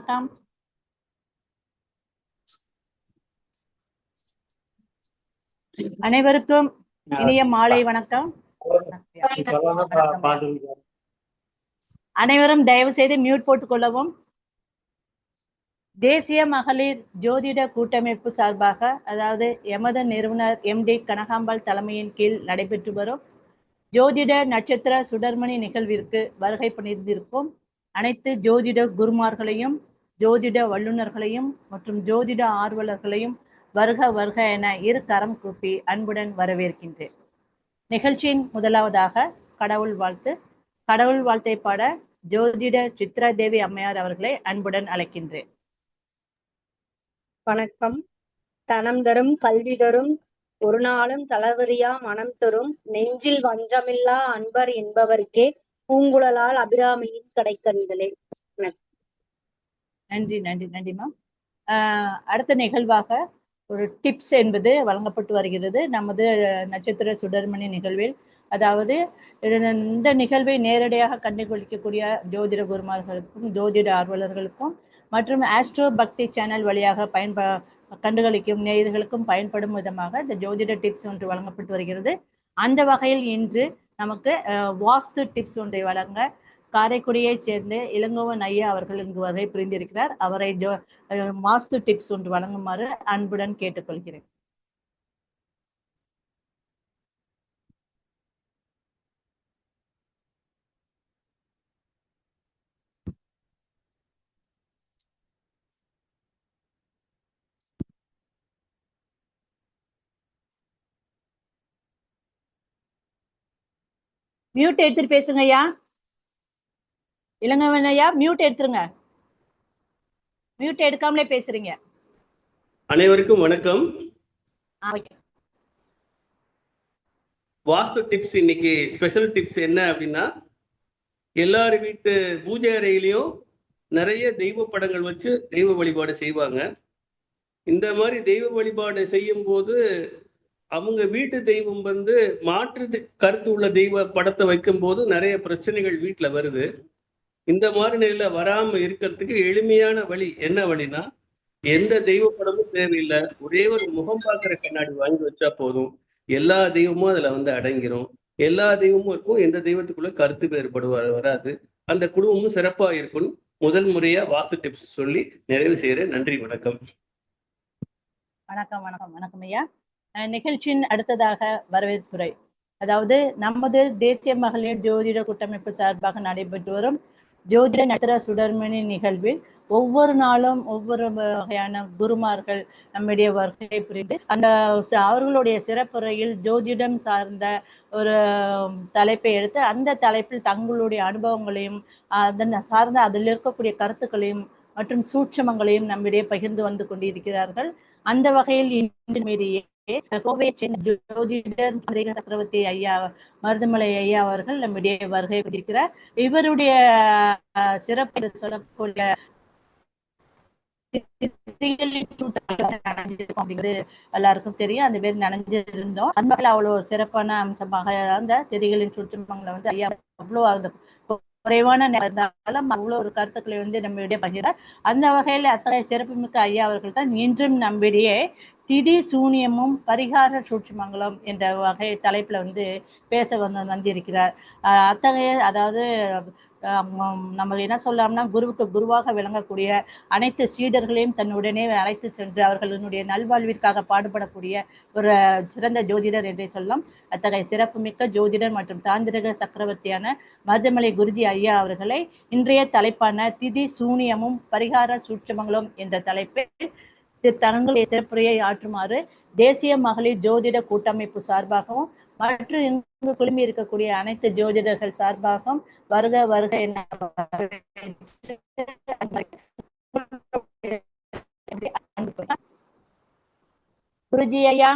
வணக்கம். அனைவருக்கும் இனிய மாலை வணக்கம். அனைவரும் தயவு செய்து மியூட் போட்டுக் கொள்ளவும். தேசிய மகளிர் ஜோதிட கூட்டமைப்பு சார்பாக, அதாவது எமது நிறுவனர் MD கனகாம்பாள் தலைமையின் கீழ் நடைபெற்று வரும் ஜோதிட நட்சத்திர சுடர்மணி நிகழ்விற்கு வருகை புரிந்திருக்கும் அனைத்து ஜோதிட குருமார்களையும், ஜோதிட வல்லுநர்களையும் மற்றும் ஜோதிட ஆர்வலர்களையும் வருக வருக என இரு கரம் கூப்பி அன்புடன் வரவேற்கின்றேன். நிகழ்ச்சியின் முதலாவதாக கடவுள் வாழ்த்து. கடவுள் வாழ்த்தை பாட ஜோதிட சித்ரா தேவி அம்மையார் அவர்களை அன்புடன் அழைக்கின்றேன். வணக்கம். தனம் தரும் கல்வி தரும் ஒரு நாளும் தளவரியா மனம் தரும் நெஞ்சில் வஞ்சமில்லா அன்பர் என்பவர்க்கே பூங்குழலால் அபிராமியின் கடைக்கண்களே. நன்றி நன்றி நன்றிமா. அடுத்த நிகழ்வாக ஒரு டிப்ஸ் என்பது வழங்கப்பட்டு வருகிறது நமது நட்சத்திர சுடர்மணி நிகழ்வில். அதாவது இந்த நிகழ்வை நேரடியாக கண்டுகளிக்கக்கூடிய ஜோதிட குருமார்களுக்கும், ஜோதிட ஆர்வலர்களுக்கும் மற்றும் ஆஸ்ட்ரோ பக்தி சேனல் வழியாக கண்டுகளிக்கும் நேயர்களுக்கும் பயன்படும் விதமாக இந்த ஜோதிட டிப்ஸ் ஒன்று வழங்கப்பட்டு வருகிறது. அந்த வகையில் இன்று நமக்கு வாஸ்து டிப்ஸ் ஒன்றை வழங்க காரைக்குடியை சேர்ந்த இளங்கோவன் ஐயா அவர்கள் இங்கு வரை புரிந்திருக்கிறார். அவரை வாஸ்து டிப்ஸ் ஒன்று வழங்குமாறு அன்புடன் கேட்டுக்கொள்கிறேன். மியூட் எடுத்துட்டு பேசுங்க ஐயா. இளங்கவன் ஐயா மியூட் எடுத்துருங்க. மியூட் எடுக்காமலே பேசுறீங்க. அனைவருக்கும் வணக்கம். வாஸ்து டிப்ஸ் இன்னைக்கு ஸ்பெஷல் டிப்ஸ் என்ன அப்படின்னா, எல்லார் வீட்டு பூஜை அறையிலையும் நிறைய தெய்வ படங்கள் வச்சு தெய்வ வழிபாடு செய்வாங்க. இந்த மாதிரி தெய்வ வழிபாடு செய்யும் போது அவங்க வீட்டு தெய்வம் மாற்று கருத்து உள்ள தெய்வ படத்தை வைக்கும் போது நிறைய பிரச்சனைகள் வீட்டில் வருது. இந்த மாதிரி நிலையில வராம இருக்கிறதுக்கு எளிமையான வழி என்ன வழினா, எந்த தெய்வ படமும் தேவையில்லை, ஒரே ஒரு முகம் பார்க்குற கண்ணாடி வாங்கி வச்சா போதும். எல்லா தெய்வமும் அதுல அடங்கிரும். எல்லா தெய்வமும் இருக்கும், எந்த தெய்வத்துக்குள்ள கருத்து வேறுபாடு வராது. அந்த குடும்பமும் சிறப்பா இருக்கும். முதல் முறையா வாஸ்து டிப்ஸ் சொல்லி நிறைவு செய்யறேன். நன்றி, வணக்கம். வணக்கம் வணக்கம் வணக்கம் ஐயா. நிகழ்ச்சியின் அடுத்ததாக வரவேற்புரை. அதாவது நமது தேசிய மகளிர் ஜோதிட கூட்டமைப்பு சார்பாக நடைபெற்று வரும் ஜோதிட நட்சத்திர சுடர்மணி நிகழ்வில் ஒவ்வொரு நாளும் ஒவ்வொரு வகையான குருமார்கள் நம்முடைய வருகை புரிந்து அவர்களுடைய சிறப்புரையில் ஜோதிடம் சார்ந்த ஒரு தலைப்பை எடுத்து அந்த தலைப்பில் தங்களுடைய அனுபவங்களையும் அதன் சார்ந்த அதில் இருக்கக்கூடிய கருத்துக்களையும் மற்றும் சூட்சமங்களையும் நம்மிடையே பகிர்ந்து வந்து கொண்டிருக்கிறார்கள். அந்த வகையில் இன்று கோவையை சேர்ந்த ஜோதிடர் சக்கரவர்த்தி ஐயா, மருதமலை ஐயா அவர்கள் நம்முடைய வருகை புரிகிறார். இவருடைய சிறப்பு சொல்லக்கூடிய அப்படிங்கிறது எல்லாருக்கும் தெரியும். அந்த பேர் நனைஞ்சிருந்தோம். அந்த அவ்வளவு சிறப்பான அம்சமாக அந்த திதிகளின் சுற்றுமங்களை ஐயா அவ்வளோ அந்த குறைவான நேரம் அவ்வளோ ஒரு கருத்துக்களை நம்முடைய பகிர. அந்த வகையில் அத்தகைய சிறப்புமிக்க ஐயா அவர்கள் தான் இன்றும் நம்முடைய திதி சூனியமும் பரிகார சூட்சுமங்களும் என்ற வகை தலைப்புல பேச வந்திருக்கிறார். அத்தகைய அதாவது நம்ம என்ன சொல்லலாம்னா, குருவுக்கு குருவாக விளங்கக்கூடிய அனைத்து சீடர்களையும் தன்னுடனே அழைத்து சென்று அவர்களுடைய நல்வாழ்விற்காக பாடுபடக்கூடிய ஒரு சிறந்த ஜோதிடர் என்றே சொல்லலாம். அத்தகைய சிறப்புமிக்க ஜோதிடர் மற்றும் தாந்திரிக சக்கரவர்த்தியான மருதமலை குருஜி ஐயா அவர்களை இன்றைய தலைப்பான திதி சூனியமும் பரிகார சூட்சமங்களும் என்ற தலைப்பில் தங்களுடைய சிறப்புரையை ஆற்றுமாறு தேசிய மகளிர் ஜோதிட கூட்டமைப்பு சார்பாகவும் மற்றும் இங்கு குழுமி இருக்கக்கூடிய அனைத்து ஜோதிடர்கள் சார்பாகவும் வருக வருக என்ன குருஜி ஐயா.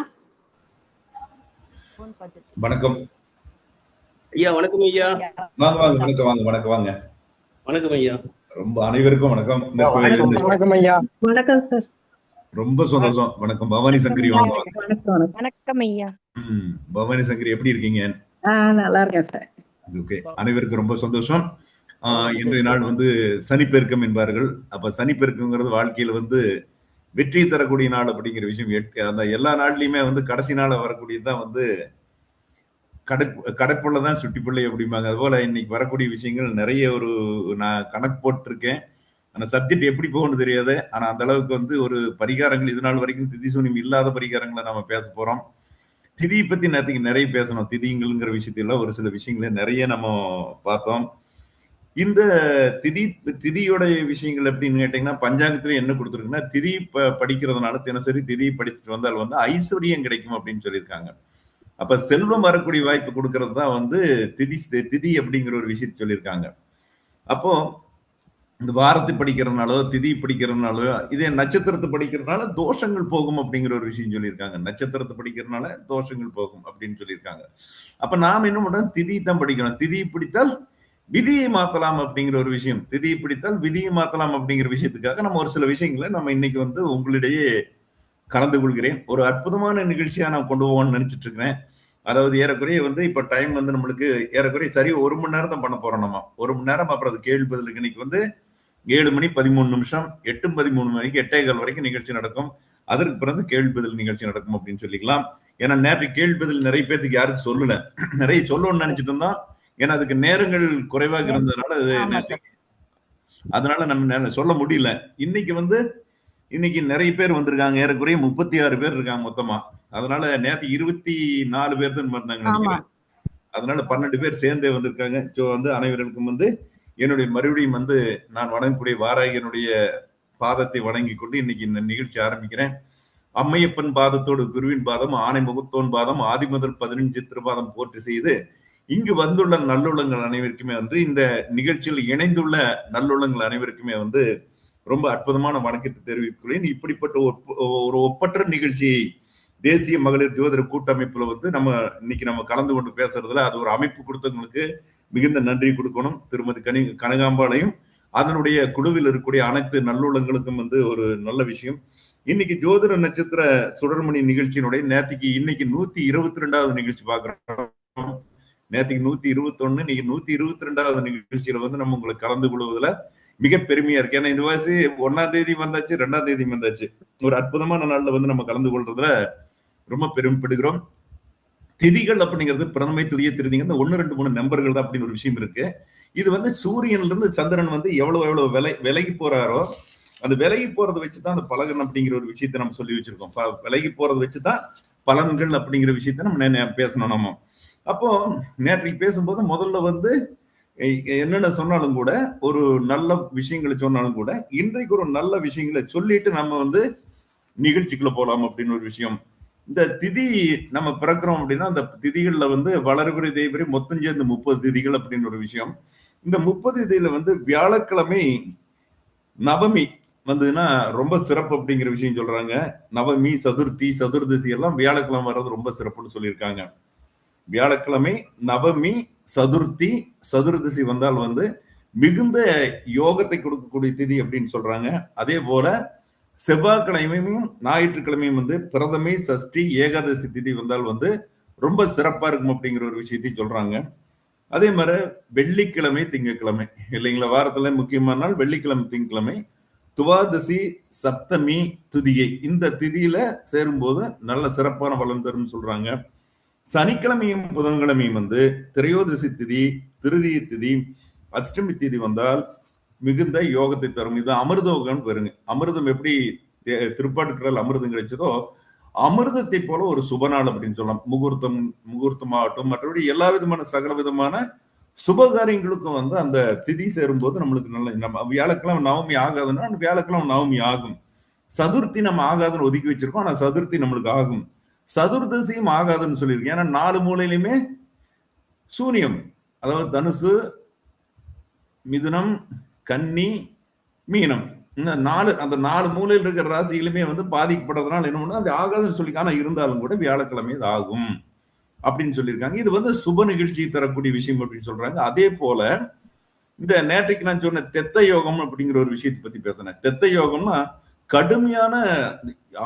வணக்கம் ஐயா. வணக்கம் ஐயா. வணக்கம் வாங்க. வணக்கம் வாங்க. வணக்கம் ஐயா. ரொம்ப அனைவருக்கும் வணக்கம். வணக்கம் ஐயா. வணக்கம் சார். ரொம்ப சந்தோஷம். வணக்கம். பவானி சங்கரி வாங்க. வணக்கம் ஐயா. பவானி சங்கரி எப்படி இருக்கீங்க? நல்லா இருக்கேன் சார். ஓகே. அனைவருக்கும் ரொம்ப சந்தோஷம். இன்றைய நாள் வந்து சனிப்பெருக்கம் என்பார்கள். அப்ப சனிப்பெருக்கம்ங்கிறது வாழ்க்கையில வந்து வெற்றி தரக்கூடிய நாள் அப்படிங்கிற விஷயம். அந்த எல்லா நாள்லயுமே வந்து கடைசி நாள் வரக்கூடியதுதான் வந்து கடைப்புள்ளதான் சுட்டி பிள்ளை அப்படிம்பாங்க. அதுபோல இன்னைக்கு வரக்கூடிய விஷயங்கள் நிறைய நான் கணக்கு போட்டிருக்கேன். அந்த சப்ஜெக்ட் எப்படி போகணும்னு தெரியாது. ஆனா அந்த அளவுக்கு வந்து ஒரு பரிகாரங்கள் இது நாள் வரைக்கும் திதி சூன்யம் இல்லாத பரிகாரங்களை நாம பேச போறோம். திதியை பத்தி நேரத்துக்கு நிறைய பேசணும். திதிங்கிற விஷயத்துல ஒரு சில விஷயங்களை நிறைய நம்ம பார்த்தோம். இந்த திதியோட விஷயங்கள் எப்படின்னு கேட்டீங்கன்னா, பஞ்சாங்கத்துல என்ன கொடுத்துருக்குன்னா, திதி படிக்கிறதுனால தினசரி திதி படித்துட்டு வந்தால் வந்து ஐஸ்வர்யம் கிடைக்கும் அப்படின்னு சொல்லியிருக்காங்க. அப்ப செல்வம் வரக்கூடிய வாய்ப்பு கொடுக்கறது தான் வந்து திதி அப்படிங்கிற ஒரு விஷயத்தை சொல்லியிருக்காங்க. அப்போ இந்த வாரத்தை படிக்கிறதுனாலோ திதி படிக்கிறதுனாலோ இதே நட்சத்திரத்தை படிக்கிறதுனால தோஷங்கள் போகும் அப்படிங்கிற ஒரு விஷயம் சொல்லியிருக்காங்க. நட்சத்திரத்தை படிக்கிறதுனால தோஷங்கள் போகும் அப்படின்னு சொல்லியிருக்காங்க. அப்ப நாம என்ன பண்றோம், திதி தான் படிக்கிறோம். திதி பிடித்தால் விதியை மாத்தலாம் அப்படிங்கிற ஒரு விஷயம். திதியை பிடித்தால் விதியை மாத்தலாம் அப்படிங்கிற விஷயத்துக்காக நம்ம ஒரு சில விஷயங்களை நம்ம இன்னைக்கு வந்து உங்களிடையே கலந்து கொள்கிறேன். ஒரு அற்புதமான நிகழ்ச்சியா நான் கொண்டு போவோம்னு நினைச்சிட்டு இருக்கிறேன். அதாவது ஏறக்குறைய வந்து இப்ப டைம் வந்து நம்மளுக்கு ஏறக்குறைய சரி 1 மணி நேரம் தான் பண்ண போறோம். நம்ம 1 மணி நேரம், அப்புறம் அது கேள்வி பதிலுக்கு இன்னைக்கு வந்து 7 மணி 13 நிமிஷம், 8:13 மணிக்கு 8:15 வரைக்கும் நிகழ்ச்சி நடக்கும். அதற்கு பிறகு கேள்வி பதில் நிகழ்ச்சி நடக்கும் அப்படின்னு சொல்லிக்கலாம். ஏன்னா நேற்று கேள்வி பதில் நிறைய பேருக்கு யாருக்கும் சொல்லல, நிறைய சொல்லணும்னு நினைச்சிட்டு இருந்தோம். ஏன்னா அதுக்கு நேரங்கள் குறைவாக இருந்ததுனால அதனால நம்ம சொல்ல முடியல. இன்னைக்கு நிறைய பேர் வந்திருக்காங்க. ஏறக்குறைய 36 பேர் இருக்காங்க மொத்தமா. அதனால நேற்று 24 பேர் தான் இருந்தாங்க நினைக்கிறேன். அதனால 12 பேர் சேர்ந்தே வந்திருக்காங்க. வந்து அனைவருக்கும் வந்து என்னுடைய மறுபடியும் வந்து நான் வணங்கக்கூடிய வாராகியனுடைய பாதத்தை வணங்கி கொண்டு இன்னைக்கு இந்த நிகழ்ச்சி ஆரம்பிக்கிறேன். அம்மையப்பன் பாதத்தோடு குருவின் பாதம், ஆணை முகத்தோன் பாதம், ஆதி முதல் 15 திருபாதம் போற்றி செய்து இங்கு வந்துள்ள நல்லுள்ளங்கள் அனைவருக்குமே வந்து இந்த நிகழ்ச்சியில் இணைந்துள்ள நல்லுள்ளங்கள் அனைவருக்குமே வந்து ரொம்ப அற்புதமான வணக்கத்தை தெரிவிக்கிறேன். இப்படிப்பட்ட ஒரு ஒப்பற்ற நிகழ்ச்சியை தேசிய மகளிர் ஜோதிட கூட்டமைப்புல வந்து இன்னைக்கு நம்ம கலந்து கொண்டு பேசுறதுல அது ஒரு அமைப்பு கொடுத்தவங்களுக்கு மிகுந்த நன்றி கொடுக்கணும். திருமதி கனகாம்பாளையும் அதனுடைய குழுவில் இருக்கக்கூடிய அனைத்து நல்லுள்ளங்களுக்கும் வந்து ஒரு நல்ல விஷயம். இன்னைக்கு ஜோதிட நட்சத்திர சுடர்மணி நிகழ்ச்சியினுடைய இன்னைக்கு 122வது நிகழ்ச்சி பாக்குறோம். நேற்றுக்கு 121, இன்னைக்கு 122வது நிகழ்ச்சியில வந்து நம்ம உங்களுக்கு கலந்து கொள்வதில் மிக பெருமையா இருக்கு. ஏன்னா இந்த வயசு 1ஆம் தேதி வந்தாச்சு, 2ஆம் தேதி வந்தாச்சு. ஒரு அற்புதமான நாள்ல வந்து நம்ம கலந்து கொள்றதுல ரொம்ப பெருமைப்படுகிறோம். திதிகள் அப்படிங்கிறது பிரதமை துதிய திருதிங்க 1, 2, 3 நம்பர்கள் தான் அப்படின்னு ஒரு விஷயம் இருக்கு. இது வந்து சூரியன்ல இருந்து சந்திரன் வந்து எவ்வளவு விலகி போறாரோ அந்த விலகி போறதை வச்சுதான் அந்த பலகன் அப்படிங்கிற ஒரு விஷயத்த நம்ம சொல்லி வச்சிருக்கோம். விலகி போறதை வச்சுதான் பலன்கள் அப்படிங்கிற விஷயத்த நம்ம பேசணும். நம்ம அப்போ நேற்றைக்கு பேசும்போது முதல்ல வந்து என்னென்ன சொன்னாலும் கூட, ஒரு நல்ல விஷயங்களை சொன்னாலும் கூட, இன்றைக்கு ஒரு நல்ல விஷயங்களை சொல்லிட்டு நம்ம வந்து நிகழ்ச்சிக்குள்ள போலாம் அப்படின்னு ஒரு விஷயம். இந்த திதி நம்ம பிறக்கிறோம் அப்படின்னா அந்த திதிகள்ல வந்து வளர்பிறை தேய்பிறை மொத்தம் சேர்ந்து 30 திதிகள் அப்படின்னு ஒரு விஷயம். இந்த 30 திதியில வந்து வியாழக்கிழமை நவமி வந்ததுன்னா ரொம்ப சிறப்பு அப்படிங்கிற விஷயம் சொல்றாங்க. நவமி, சதுர்த்தி, சதுர்தசி எல்லாம் வியாழக்கிழமை வர்றது ரொம்ப சிறப்புன்னு சொல்லியிருக்காங்க. வியாழக்கிழமை நவமி, சதுர்த்தி, சதுர்தசி வந்தால் வந்து மிகுந்த யோகத்தை கொடுக்கக்கூடிய திதி அப்படின்னு சொல்றாங்க. அதே போல செவ்வாய்க்கிழமையும் ஞாயிற்றுக்கிழமையும் வந்து பிரதமை, சஷ்டி, ஏகாதசி திதி வந்தால் வந்து ரொம்ப சிறப்பா இருக்கும் அப்படிங்கிற ஒரு விஷயத்தையும் சொல்றாங்க. அதே மாதிரி வெள்ளிக்கிழமை, திங்கட்கிழமை இல்லைங்களா, வாரத்துல முக்கியமான நாள் வெள்ளிக்கிழமை, திங்கக்கிழமை, துவாதசி, சப்தமி, துதியை இந்த திதியில சேரும்போது நல்ல சிறப்பான பலன் தரும் சொல்றாங்க. சனிக்கிழமையும் புதன்கிழமையும் வந்து திரையோதசி திதி, திருதிய திதி, அஷ்டமி திதி வந்தால் மிகுந்த யோகத்தை தரும். இது அமிர்தோகம் பெறுங்க. அமிர்தம் எப்படி திருப்பாட்டுக்கடல் அமிர்தம் கிடைச்சதோ அமிர்தத்தை போல ஒரு சுபநாள் அப்படின்னு சொல்லலாம். முகூர்த்தமாகட்டும், மற்றபடி எல்லா விதமான சகல விதமான சுபகாரியங்களுக்கும் வந்து அந்த திதி சேரும்போது நம்மளுக்கு நல்ல. நம்ம வியாழக்கிழமை நவமி ஆகாதுன்னா வியாழக்கிழமை நவமி ஆகும். சதுர்த்தி நம்ம ஆகாதுன்னு ஒதுக்கி வச்சிருக்கோம், ஆனா சதுர்த்தி நம்மளுக்கு ஆகும். சதுர்தசியும் ஆகாதுன்னு சொல்லியிருக்கேன். ஏன்னா 4 மூலையிலுமே சூனியம், அதாவது தனுசு, மிதுனம், கன்னி, மீனம், இந்த அந்த 4 மூலையில் இருக்கிற ராசிகளுமே வந்து பாதிக்கப்படுறதுனால என்ன பண்ணா அது ஆகாதுன்னு சொல்லி, ஆனா இருந்தாலும் கூட வியாழக்கிழமை இது ஆகும் அப்படின்னு சொல்லியிருக்காங்க. இது வந்து சுப நிகழ்ச்சி தரக்கூடிய விஷயம் அப்படின்னு சொல்றாங்க. அதே போல இந்த நேற்றைக்கு நான் சொன்ன தெத்த யோகம் அப்படிங்கிற ஒரு விஷயத்தை பத்தி பேசினேன். தெத்த யோகம்னா கடுமையான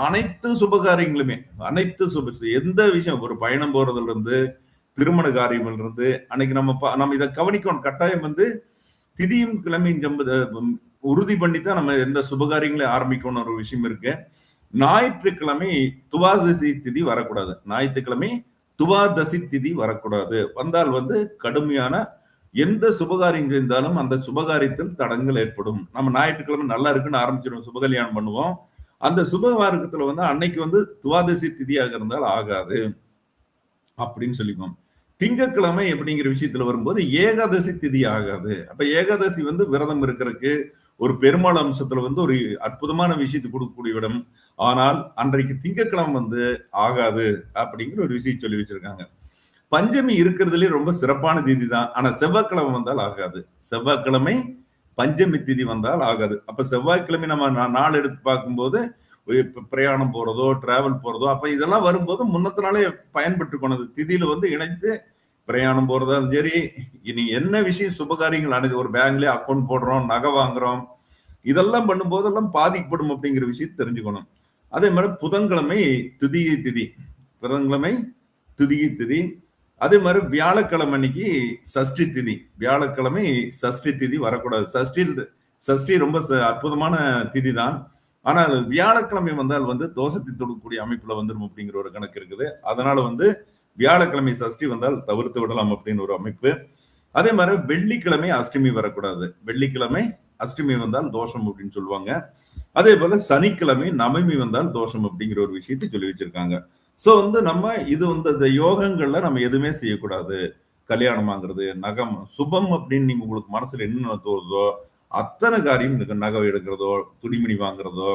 அனைத்து சுபகாரியங்களுமே, எந்த விஷயம், ஒரு பயணம் போறதுல இருந்து திருமண காரியங்கள் இருந்து அன்னைக்கு நம்ம இதை கவனிக்கணும். கட்டாயம் வந்து திதியும் கிழமையும் உறுதி பண்ணி தான் நம்ம எந்த சுபகாரியங்களையும் ஆரம்பிக்கணும் ஒரு விஷயம் இருக்கு. ஞாயிற்றுக்கிழமை துவாதசி திதி வரக்கூடாது. ஞாயிற்றுக்கிழமை துவாதசி திதி வரக்கூடாது. வந்தால் கடுமையான எந்த சுபகாரியம் செய்தாலும் அந்த சுபகாரியத்தில் தடங்கள் ஏற்படும். நம்ம ஞாயிற்றுக்கிழமை நல்லா இருக்குன்னு ஆரம்பிச்சிடும், சுபகல்யாணம் பண்ணுவோம். அந்த சுபகாரத்துல அன்னைக்கு துவாதசி திதியாக இருந்தால் ஆகாது அப்படின்னு சொல்லிக்குவோம். திங்கட்கிழமை அப்படிங்கிற விஷயத்துல வரும்போது ஏகாதசி திதி ஆகாது. அப்ப ஏகாதசி விரதம் இருக்கிறதுக்கு ஒரு பெருமாள் அம்சத்துல ஒரு அற்புதமான விஷயத்தை கொடுக்கக்கூடிய இடம். ஆனால் அன்றைக்கு திங்கட்கிழமை ஆகாது அப்படிங்கிற ஒரு விஷயம் சொல்லி வச்சிருக்காங்க. பஞ்சமி இருக்கிறதுலே ரொம்ப சிறப்பான திதி தான். ஆனா செவ்வாய்க்கிழமை வந்தால் ஆகாது. செவ்வாய்க்கிழமை பஞ்சமி திதி வந்தால் ஆகாது. அப்ப செவ்வாய்க்கிழமை நம்ம நாள் எடுத்து பார்க்கும்போது பிரயாணம் போறதோ டிராவல் போறதோ அப்ப இதெல்லாம் வரும்போது முன்னத்த நாளே பயன்பட்டு கொண்டது திதியில இணைத்து பிரயாணம் போறதாலும் சரி, இனி என்ன விஷயம் சுபகாரியங்கள் அனைத்து ஒரு பேங்க்ல அக்கௌண்ட் போடுறோம், நகை வாங்குறோம், இதெல்லாம் பண்ணும்போதெல்லாம் பாதிக்கப்படும் அப்படிங்கிற விஷயம் தெரிஞ்சுக்கணும். அதே மாதிரி புதன்கிழமை திதியை திதி, புதன்கிழமை திதியை திதி. அதே மாதிரி வியாழக்கிழமை அன்னைக்கு சஷ்டி திதி, வியாழக்கிழமை சஷ்டி திதி வரக்கூடாது. சஷ்டி ரொம்ப அற்புதமான திதி தான். ஆனால் வியாழக்கிழமை வந்தால் தோஷத்தை தொடுக்கக்கூடிய அமைப்புல வந்துடும் அப்படிங்கிற ஒரு கணக்கு இருக்குது. அதனால வியாழக்கிழமை சஷ்டி வந்தால் தவிர்த்து விடலாம் அப்படின்னு ஒரு அமைப்பு. அதே மாதிரி வெள்ளிக்கிழமை அஷ்டமி வரக்கூடாது. வெள்ளிக்கிழமை அஷ்டமி வந்தால் தோஷம் அப்படின்னு சொல்லுவாங்க. அதே போல சனிக்கிழமை நவமி வந்தால் தோஷம் அப்படிங்கிற ஒரு விஷயத்தை சொல்லி வச்சிருக்காங்க. சோ நம்ம இது இந்த யோகங்கள்ல நம்ம எதுவுமே செய்யக்கூடாது. கல்யாணம் வாங்குறது, நகம் சுபம் அப்படின்னு நீங்க உங்களுக்கு மனசுல என்ன தோணுதோ அத்தனை காரியம், நகை எடுக்கிறதோ, துணிமணி வாங்குறதோ,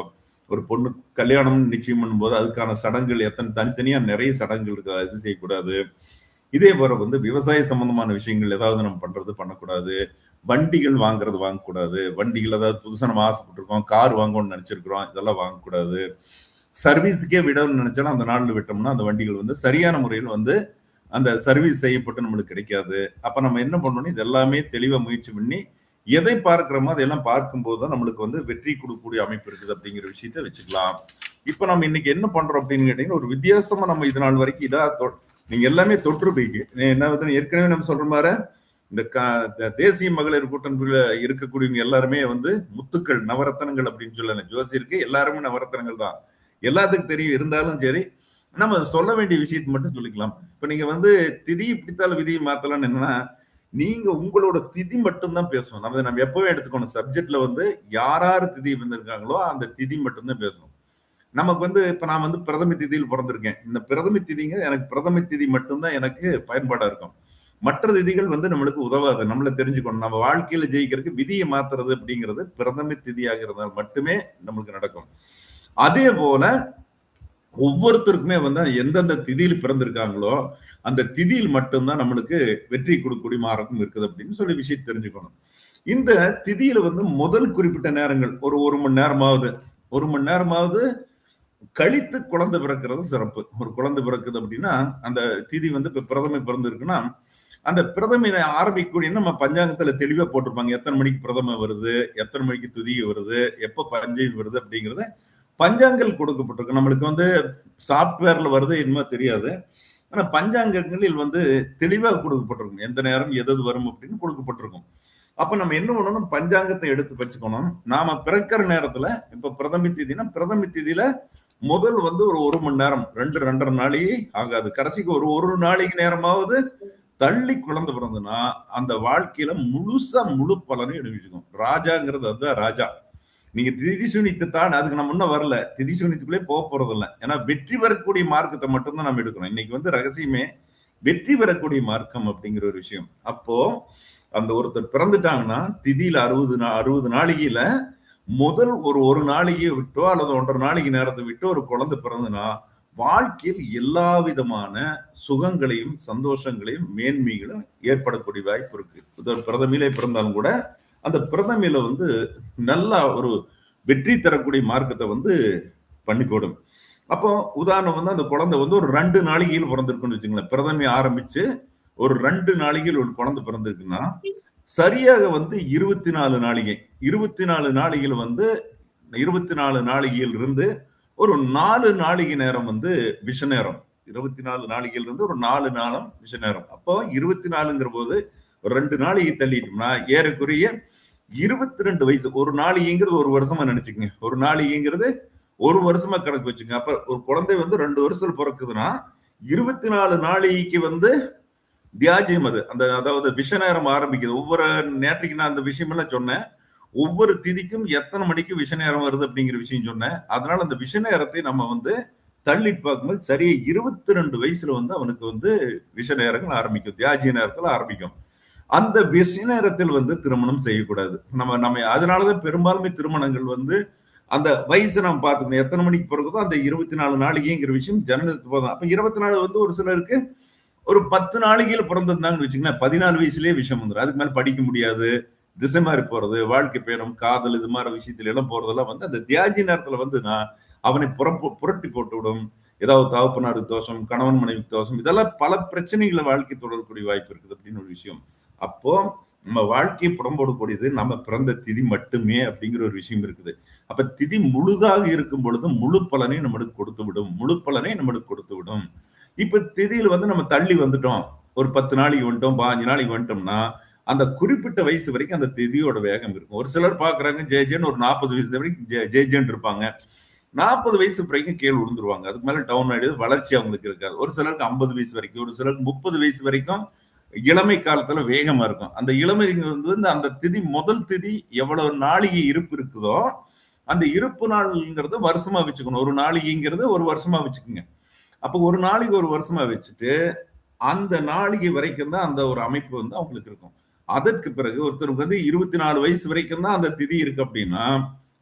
ஒரு பொண்ணு கல்யாணம் நிச்சயம் பண்ணும்போது அதுக்கான சடங்குகள் தனித்தனியா நிறைய சடங்குகள் இருக்கு, இது செய்யக்கூடாது. இதே போல விவசாய சம்பந்தமான விஷயங்கள் ஏதாவது நம்ம பண்ணக்கூடாது. வண்டிகள் வாங்கக்கூடாது. வண்டிகள் ஏதாவது புதுசா நம்ம ஆசைப்பட்டிருக்கோம், கார் வாங்கணும்னு நினைச்சிருக்கிறோம், இதெல்லாம் வாங்கக்கூடாது. சர்வீஸுக்கே விடணும்னு நினைச்சாலும் அந்த நாள்ல விட்டோம்னா அந்த வண்டிகள் சரியான முறையில் அந்த சர்வீஸ் செய்யப்பட்டு நம்மளுக்கு கிடைக்காது. அப்ப நம்ம என்ன பண்ணணும், இது எல்லாமே தெளிவா முயற்சி பண்ணி எதை பார்க்கிறோமோ அதெல்லாம் பார்க்கும்போது தான் நம்மளுக்கு வெற்றி கொடுக்கக்கூடிய அமைப்பு இருக்குது அப்படிங்கிற விஷயத்த வச்சுக்கலாம். இப்ப நம்ம இன்னைக்கு என்ன பண்றோம் அப்படின்னு கேட்டீங்கன்னா, ஒரு வித்தியாசமா நம்ம இது நாள் வரைக்கும் நீங்க எல்லாமே தொற்றுப்பீங்க. என்ன ஏற்கனவே நம்ம சொல்ற மாதிரி இந்த தேசிய மகளிர் கூட்டமைப்புல இருக்கக்கூடியவங்க எல்லாருமே முத்துக்கள், நவரத்தனங்கள் அப்படின்னு சொல்லல. ஜோசியருக்கு எல்லாருமே நவரத்தனங்கள் தான், எல்லாத்துக்கும் தெரியும். இருந்தாலும் சரி, நம்ம சொல்ல வேண்டிய விஷயத்தை மட்டும் சொல்லிக்கலாம். இப்ப நீங்க திதி பிடித்தாலும் விதியை மாத்தலாம்னு என்னன்னா, நீங்க உங்களோட திதி மட்டும்தான் பேசணும். நம்ம எப்பவே எடுத்துக்கணும், சப்ஜெக்ட்ல யார் திதி வந்திருக்காங்களோ அந்த திதி மட்டும்தான் பேசணும். நமக்கு இப்ப நான் பிரதம திதியில் பிறந்திருக்கேன். இந்த பிரதம திதிங்க எனக்கு பிரதம திதி மட்டும்தான் எனக்கு பயன்பாடா இருக்கும். மற்ற திதிகள் நம்மளுக்கு உதவாது. நம்மள தெரிஞ்சுக்கணும். நம்ம வாழ்க்கையில ஜெயிக்கிறதுக்கு விதியை மாத்துறது அப்படிங்கிறது பிரதம திதியாக இருந்தால் மட்டுமே நம்மளுக்கு நடக்கும். அதே போல ஒவ்வொருத்தருக்குமே எந்தெந்த திதியில் பிறந்திருக்காங்களோ அந்த திதியில் மட்டும்தான் நம்மளுக்கு வெற்றி கொடுக்கக்கூடிய மார்க்கம் இருக்குது அப்படின்னு சொல்லி விஷயம் தெரிஞ்சுக்கணும். இந்த திதியில முதல் குறிப்பிட்ட நேரங்கள் ஒரு மணி நேரமாவது கழித்து குழந்தை பிறக்கிறது சிறப்பு. ஒரு குழந்தை பிறக்குது அப்படின்னா அந்த திதி இப்ப பிரதமை பிறந்திருக்குன்னா அந்த பிரதமையை ஆரம்பிக்கக்கூடிய நம்ம பஞ்சாங்கத்துல தெளிவா போட்டிருப்பாங்க. எத்தனை மணிக்கு பிரதமை வருது, எத்தனை மணிக்கு துதியை வருது, எப்ப பஞ்சமி வருது அப்படிங்கறத பஞ்சாங்கங்கள் கொடுக்கப்பட்டிருக்கு. நம்மளுக்கு சாப்ட்வேர்ல வருது என்னமோ தெரியாது. ஆனா பஞ்சாங்கங்களில் தெளிவாக கொடுக்கப்பட்டிருக்கும், எந்த நேரம் எது வரும் அப்படின்னு கொடுக்கப்பட்டிருக்கும். அப்ப நம்ம என்ன பண்ணணும், பஞ்சாங்கத்தை எடுத்து வச்சுக்கணும். நாம பிறக்கிற நேரத்துல இப்ப பிரதமி திதினா பிரதமி திதியில முதல் ஒரு மணி நேரம் 2-2.5 நாளைக்கு ஆகாது. கடைசிக்கு ஒரு நாளைக்கு நேரமாவது தள்ளி குழந்தை பிறந்ததுன்னா அந்த வாழ்க்கையில முழு பலனை எடுத்துக்கும். ராஜாங்கிறது அதுதான் ராஜா. நீங்க திதி சூனியத்தை தான், அதுக்கு நம்ம முன்ன வரல, திதி சூனியத்துக்குள்ளே போக போறது இல்லை. ஏன்னா வெற்றி பெறக்கூடிய மார்க்கத்தை மட்டும்தான் நம்ம எடுக்கணும். இன்னைக்கு ரகசியமே வெற்றி பெறக்கூடிய மார்க்கம் அப்படிங்கிற ஒரு விஷயம். அப்போ அந்த ஒருத்தர் பிறந்துட்டாங்கன்னா திதியில 60 நாளிகையில முதல் ஒரு நாளிகையை விட்டோ அல்லது 1.5 நாளைக்கு நேரத்தை விட்டோ ஒரு குழந்தை பிறந்துன்னா வாழ்க்கையில் எல்லா விதமான சுகங்களையும் சந்தோஷங்களையும் மேன்மைகளும் ஏற்படக்கூடிய வாய்ப்பு இருக்கு. பிரதமையிலே பிறந்தாலும் கூட அந்த பிரதமையில நல்லா ஒரு வெற்றி தரக்கூடிய மார்க்கத்தை பண்ணி போடும். அப்போ உதாரணம் அந்த குழந்தை ஒரு 2 நாளிகையில் பிறந்திருக்குன்னு வச்சுங்களேன். பிரதமை ஆரம்பிச்சு ஒரு 2 நாளிகையில் ஒரு குழந்தை பிறந்திருக்குன்னா சரியாக 24 நாளிகை, 24 நாளிகையில் 24 நாளிகையில் இருந்து ஒரு 4 நாளிகை நேரம் விஷ நேரம். 24 நாளிகையில் இருந்து ஒரு 4 நாளும் விஷ நேரம். அப்போ 24ங்கிற போது ஒரு 2 நாளைக்கு தள்ளிட்டோம்னா ஏறக்குறைய 22 வயசு. ஒரு நாளைங்கிறது ஒரு வருஷமா நினைச்சுக்கங்க. ஒரு நாளைங்கிறது ஒரு வருஷமா கணக்கு வச்சுங்க. அப்ப ஒரு குழந்தை வந்து 2 வருஷத்துல பிறக்குதுன்னா 24 நாளைக்கு வந்து தியாஜியம் அது அந்த அதாவது விஷ நேரம் ஆரம்பிக்குது. ஒவ்வொரு நேற்றுக்கு நான் அந்த விஷயம் எல்லாம் சொன்னேன். ஒவ்வொரு திதிக்கும் எத்தனை மணிக்கு விஷ நேரம் வருது அப்படிங்கிற விஷயம் சொன்னேன். அதனால அந்த விஷ நேரத்தை நம்ம வந்து தள்ளிட்டு பார்க்கும்போது சரியா 22 வயசுல வந்து அவனுக்கு வந்து விஷ நேரங்கள் ஆரம்பிக்கும். தியாஜிய நேரத்துல ஆரம்பிக்கும். அந்த விஷ நேரத்தில் வந்து திருமணம் செய்யக்கூடாது. நம்ம அதனாலதான் பெரும்பாலுமே திருமணங்கள் வந்து அந்த வயசு நம்ம பார்த்துக்கணும். எத்தனை மணிக்கு பிறகுதோ அந்த 24 நாளிகைங்கிற விஷயம் ஜனனத்துக்கு போதும். அப்ப 24 வந்து ஒரு சிலருக்கு ஒரு 10 நாளிகையில பிறந்திருந்தாங்கன்னு வச்சுக்கோங்களேன், 14 வயசுலயே விஷம் வந்துடும். அதுக்கு மேல படிக்க முடியாது, திசை மாறி போறது, வாழ்க்கை பயணம், காதல் இது மாதிரி விஷயத்துல எல்லாம் போறதெல்லாம் வந்து அந்த தியாஜி நேரத்துல வந்து அவனை புரட்டி போட்டு விடும். ஏதாவது தகப்பனாரு தோஷம், கணவன் மனைவி தோஷம், இதெல்லாம் பல பிரச்சனைகளை வாழ்க்கை தொடரக்கூடிய வாய்ப்பு இருக்குது அப்படின்னு ஒரு விஷயம். அப்போ நம்ம வாழ்க்கையை புறம்போடக்கூடியது நம்ம பிறந்த திதி மட்டுமே அப்படிங்கிற ஒரு விஷயம் இருக்குது. அப்ப திதி முழுதாக இருக்கும் பொழுது முழு பலனை நம்மளுக்கு கொடுத்து விடும். முழு பலனை நம்மளுக்கு கொடுத்து விடும். இப்ப திதியில வந்து நம்ம தள்ளி வந்துட்டோம், ஒரு 10 நாளைக்கு வந்துட்டோம், 15 நாளைக்கு வந்துட்டோம்னா அந்த குறிப்பிட்ட வயசு வரைக்கும் அந்த திதியோட வேகம் இருக்கும். ஒரு சிலர் பாக்குறாங்க ஜேஜேன்னு ஒரு 40 வயசு வரைக்கும் ஜேஜேன்னு இருப்பாங்க. 40 வயசு வரைக்கும் கீழே விழுந்துருவாங்க. அதுக்கு மேல டவுன் ஆயிடுது, வளர்ச்சி அவங்களுக்கு இருக்காது. ஒரு சிலருக்கு 50 வயசு வரைக்கும், ஒரு சிலருக்கு 30 வயசு வரைக்கும் இளமை காலத்துல வேகமா இருக்கும். அந்த இளமை வந்து அந்த திதி முதல் திதி எவ்வளவு நாளிகை இருப்பு இருக்குதோ அந்த இருப்பு நாள்ங்கிறத வருஷமா வச்சுக்கணும். ஒரு நாளிகைங்கிறது ஒரு வருஷமா வச்சுக்கோங்க. அப்போ ஒரு நாளைக்கு ஒரு வருஷமா வச்சுட்டு அந்த நாளிகை வரைக்கும் தான் அந்த ஒரு அமைப்பு வந்து அவங்களுக்கு இருக்கும். அதற்கு பிறகு ஒருத்தருக்கு வந்து 24 வயசு வரைக்கும் தான் அந்த திதி இருக்கு அப்படின்னா,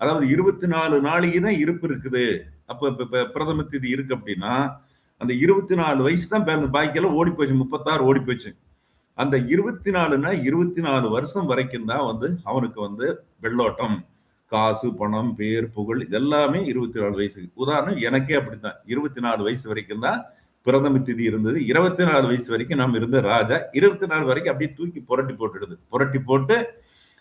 அதாவது 24 நாளிகை தான் இருப்பு இருக்குது. அப்ப இப்ப பிரதம திதி இருக்கு அப்படின்னா அந்த 24 வயசு தான் பாக்கியெல்லாம் ஓடி போச்சு, 36 ஓடி போச்சு. அந்த 24னா 24 வருஷம் வரைக்கும் தான் வந்து அவனுக்கு வந்து வெள்ளோட்டம், காசு, பணம், பேர், புகழ் இதெல்லாமே 24 வயசுக்கு. உதாரணம் எனக்கே அப்படித்தான். 24 வயசு வரைக்கும் தான் பிரதம திதி இருந்தது. 24 வயசு வரைக்கும் நாம் இருந்த ராஜா 24 வரைக்கும் அப்படியே தூக்கி புரட்டி போட்டுடுது. புரட்டி போட்டு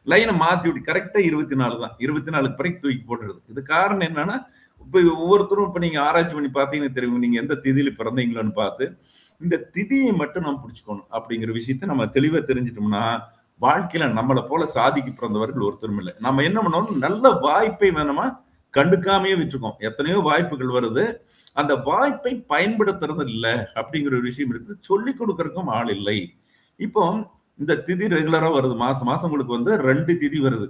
லைனை மாத்தி விட்டு கரெக்டா 24 தான். 24 வரைக்கும் தூக்கி போட்டுடுது. இது காரணம் என்னன்னா இப்ப ஒவ்வொருத்தரும் இப்ப நீங்க ஆராய்ச்சி பண்ணி பார்த்தீங்கன்னு தெரியும், நீங்க எந்த திதியில பிறந்தீங்களோன்னு பார்த்து இந்த திதியை மட்டும் நம்ம பிடிச்சுக்கணும் அப்படிங்கிற விஷயத்த நம்ம தெளிவா தெரிஞ்சிட்டோம்னா வாழ்க்கையில நம்மளை போல சாதிக்கு பிறந்தவர்கள் ஒருத்தரும் இல்லை. நம்ம என்ன பண்ணணும், நல்ல வாய்ப்பை வேணுமா கண்டுக்காமையே வச்சுக்கோம். எத்தனையோ வாய்ப்புகள் வருது, அந்த வாய்ப்பை பயன்படுத்துறது இல்லை அப்படிங்கிற ஒரு விஷயம் இருக்குது. சொல்லிக் கொடுக்கறதுக்கும் ஆள் இல்லை. இப்போ இந்த திதி ரெகுலரா வருது, மாசம் மாசம் உங்களுக்கு வந்து 2 திதி வருது.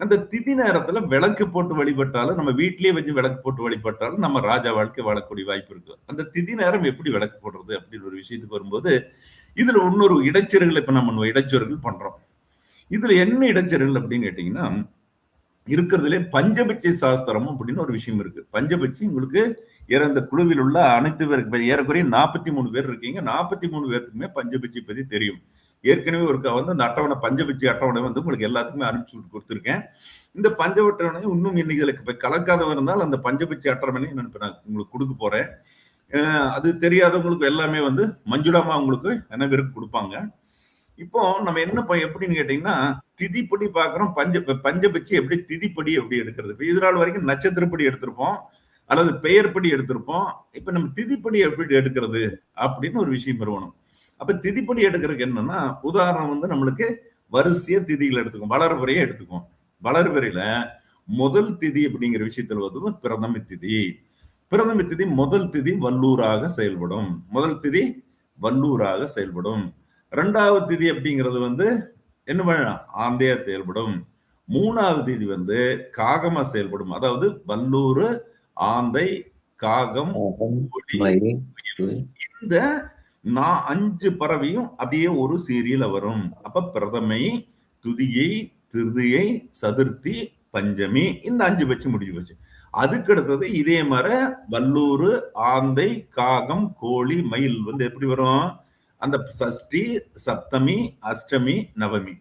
அந்த திதி நேரத்துல விளக்கு போட்டு வழிபட்டாலும், நம்ம வீட்லயே வச்சு விளக்கு போட்டு வழிபட்டாலும் நம்ம ராஜா வாழ்க்கை வாழக்கூடிய வாய்ப்பு இருக்கு. அந்த திதி நேரம் எப்படி விளக்கு போடுறது அப்படின்னு ஒரு விஷயத்துக்கு வரும்போது இதுல இன்னொரு இடைச்செருகள் இப்ப நம்ம இடைச்செருகள் பண்றோம். இதுல என்ன இடைச்செருகள் அப்படின்னு கேட்டீங்கன்னா, இருக்கிறதுலே பஞ்சபட்சி சாஸ்திரம் அப்படின்னு ஒரு விஷயம் இருக்கு. பஞ்சபட்சி உங்களுக்கு இந்த குழுவில் உள்ள அனைத்து பேருக்கு ஏறக்குறைய 43 பேர் இருக்கீங்க. 43 பேருக்குமே பஞ்சபட்சி பத்தி தெரியும். ஏற்கனவே ஒரு வந்து அந்த அட்டவணை பஞ்சபட்சி அட்டவணை வந்து உங்களுக்கு எல்லாத்துக்குமே அனுப்பிச்சு கொடுத்துருக்கேன். இந்த பஞ்சவட்டவணை இன்னும் இன்னைக்கு இதுல கலக்காதவங்க இருந்தால் அந்த பஞ்சபட்சி அட்டவணை நான் உங்களுக்கு கொடுக்க போறேன். அது தெரியாதவங்களுக்கு எல்லாமே வந்து மஞ்சுளாமா உங்களுக்கு அனைவருக்கு கொடுப்பாங்க. இப்போ நம்ம என்ன எப்படின்னு கேட்டீங்கன்னா, திதிப்படி பாக்குறோம். பஞ்சபட்சி எப்படி திதிப்படி எப்படி எடுக்கிறது. இப்ப இது நாள் வரைக்கும் நட்சத்திரப்படி எடுத்திருப்போம் அல்லது பெயர் படி எடுத்திருப்போம். இப்ப நம்ம திதிப்படி எப்படி எடுக்கிறது அப்படின்னு ஒரு விஷயம் வருவணும். அப்ப திதிப்படி எடுக்கிறதுக்கு என்னன்னா, உதாரணம் வந்து நம்மளுக்கு வரிசைய திதிகள் எடுத்துக்கும். வளர்பிறையை எடுத்துக்கும். வளர்பிறையில முதல் திதி அப்படிங்கிற விஷயத்துல வந்து பிரதம திதி. பிரதம திதி முதல் திதி வல்லூராக செயல்படும். முதல் திதி வல்லூராக செயல்படும். 2வது திதி அப்படிங்கிறது வந்து என்ன பண்ண ஆந்தையா செயல்படும். 3வது திதி வந்து காகமா செயல்படும். அதாவது வல்லூர், ஆந்தை, காகம், இந்த 5 பறவையும் அதே ஒரு சீரியல வரும். அப்ப பிரதமை, துதியை, திருதியை, சதுர்த்தி, பஞ்சமி இந்த 5 வச்சு முடிவு வச்சு. அதுக்கு அடுத்தது இதே மாதிரி வல்லூர், ஆந்தை, காகம், கோழி, மயில் வந்து எப்படி வரும், அந்த சஷ்டி, சப்தமி, அஷ்டமி, நவமி.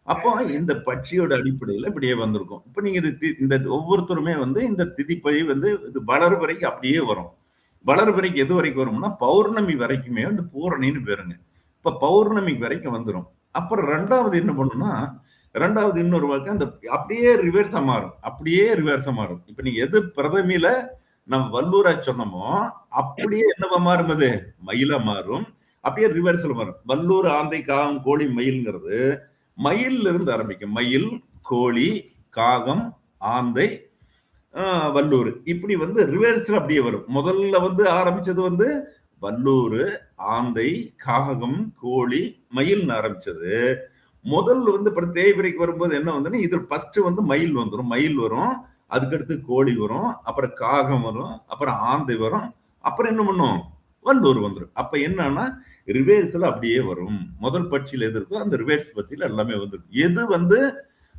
அப்போ இந்த பட்சியோட அடிப்படையில இப்படியே வந்திருக்கும். இப்ப நீங்க இந்த ஒவ்வொருத்தருமே வந்து இந்த திதிப்படி வந்து இது வளர்வரைக்கு அப்படியே வரும். வளர்வரைக்கு எது வரைக்கும் வரும்னா பௌர்ணமி வரைக்குமே வந்து பூரணின்னு பேருங்க. இப்ப பௌர்ணமிக்கு வரைக்கும் வந்துடும். அப்புறம் 2வது என்ன பண்ணும்னா, 2வது இன்னொரு வாக்கு அந்த அப்படியே ரிவர்ஸா மாறும். அப்படியே ரிவர்ஸா மாறும். இப்ப நீங்க எது பிரதமில நம்ம வல்லூரா சொன்னோமோ அப்படியே என்னவா மாறும், அது மயிலா மாறும். அப்படியே ரிவர்ஸ்ல வரும். வல்லூர், ஆந்தை, காகம், கோழி, மயில்ங்கிறது மயில்ல இருந்து ஆரம்பிக்கும். மயில், கோழி, காகம், ஆந்தை, வல்லூர், இப்படி வந்து ரிவர்ஸ்ல அப்படியே வரும். முதல்ல வந்து ஆரம்பிச்சது வந்து வல்லூர், ஆந்தை, காகம், கோழி, மயில்னு ஆரம்பிச்சது. முதல்ல வந்து அப்புறம் தேய்பிரைக்கு வரும்போது என்ன வந்து இது ஃபர்ஸ்ட் வந்து மயில் வந்துடும், மயில் வரும், அதுக்கடுத்து கோழி வரும், அப்புறம் காகம் வரும், அப்புறம் ஆந்தை வரும், அப்புறம் என்ன பண்ணும், வல்லூர் வந்துடும். அப்ப என்னன்னா ரிவேர்ஸ்ல அப்படியே வரும். முதல் பட்சியில எது இருக்கோ அந்த ரிவேர்ஸ் பட்சியில எல்லாமே வந்துடும். எது வந்து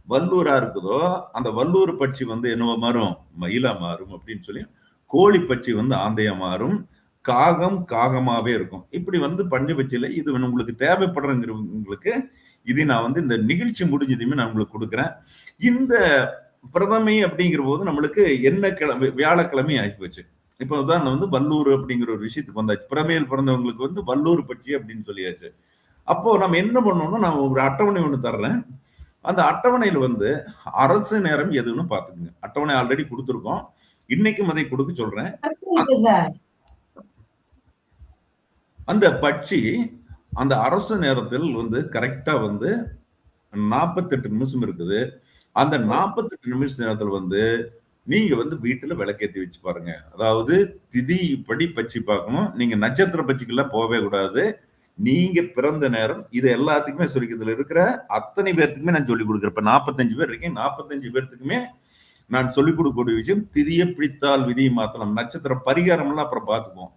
வல்லூரா இருக்குதோ அந்த வல்லூர் பட்சி வந்து என்னவா மாறும், மயிலா மாறும் அப்படின்னு சொல்லி, கோழி பட்சி வந்து ஆந்தையா மாறும், காகம் காகமாவே இருக்கும். இப்படி வந்து பஞ்சபட்சியில இது உங்களுக்கு தேவைப்படுறவங்களுக்கு இது நான் வந்து இந்த நிகழ்ச்சி முடிஞ்சதுமே நான் உங்களுக்கு கொடுக்குறேன். இந்த பிரதமை அப்படிங்கிற போது நம்மளுக்கு என்ன கிழமை, வியாழக்கிழமை ஆகி போச்சு. இப்ப உதாரணம் வந்து வல்லூர் அப்படிங்கிற ஒரு விஷயத்துக்கு வந்தாச்சு. பிரமையில் பிறந்தவங்களுக்கு வந்து வல்லூர் பட்சி அப்படின்னு சொல்லியாச்சு. அப்போ நம்ம என்ன பண்ணோம்னா, நான் ஒரு அட்டவணை ஒண்ணு தர்றேன். அந்த அட்டவணையில வந்து அரசு நேரம் எதுன்னு பாத்துக்கோங்க. அட்டவணை ஆல்ரெடி கொடுத்துருக்கோம், இன்னைக்கும் அதை கொடுக்க சொல்றேன். அந்த பட்சி அந்த அரசு நேரத்தில் வந்து கரெக்டா வந்து 48 நிமிஷம் இருக்குது. அந்த 48 நிமிஷ நேரத்துல வந்து நீங்க வந்து வீட்டுல விளக்கேத்தி வச்சு பாருங்க. அதாவது திதி படி பட்சி பார்க்கணும். நீங்க நட்சத்திர பட்சிக்கெல்லாம் போகவே கூடாது. நீங்க பிறந்த நேரம் இது எல்லாத்துக்குமே சொல்லி, இதுல இருக்கிற அத்தனை பேர்த்துக்குமே நான் சொல்லிக் கொடுக்குறேன். இப்ப 45 பேர் இருக்கேன், 45 பேர்த்துக்குமே நான் சொல்லிக் கொடுக்கக்கூடிய விஷயம் திதியை பிடித்தால் விதியை மாத்தலாம். நட்சத்திர பரிகாரம் எல்லாம் அப்புறம் பார்த்துப்போம்.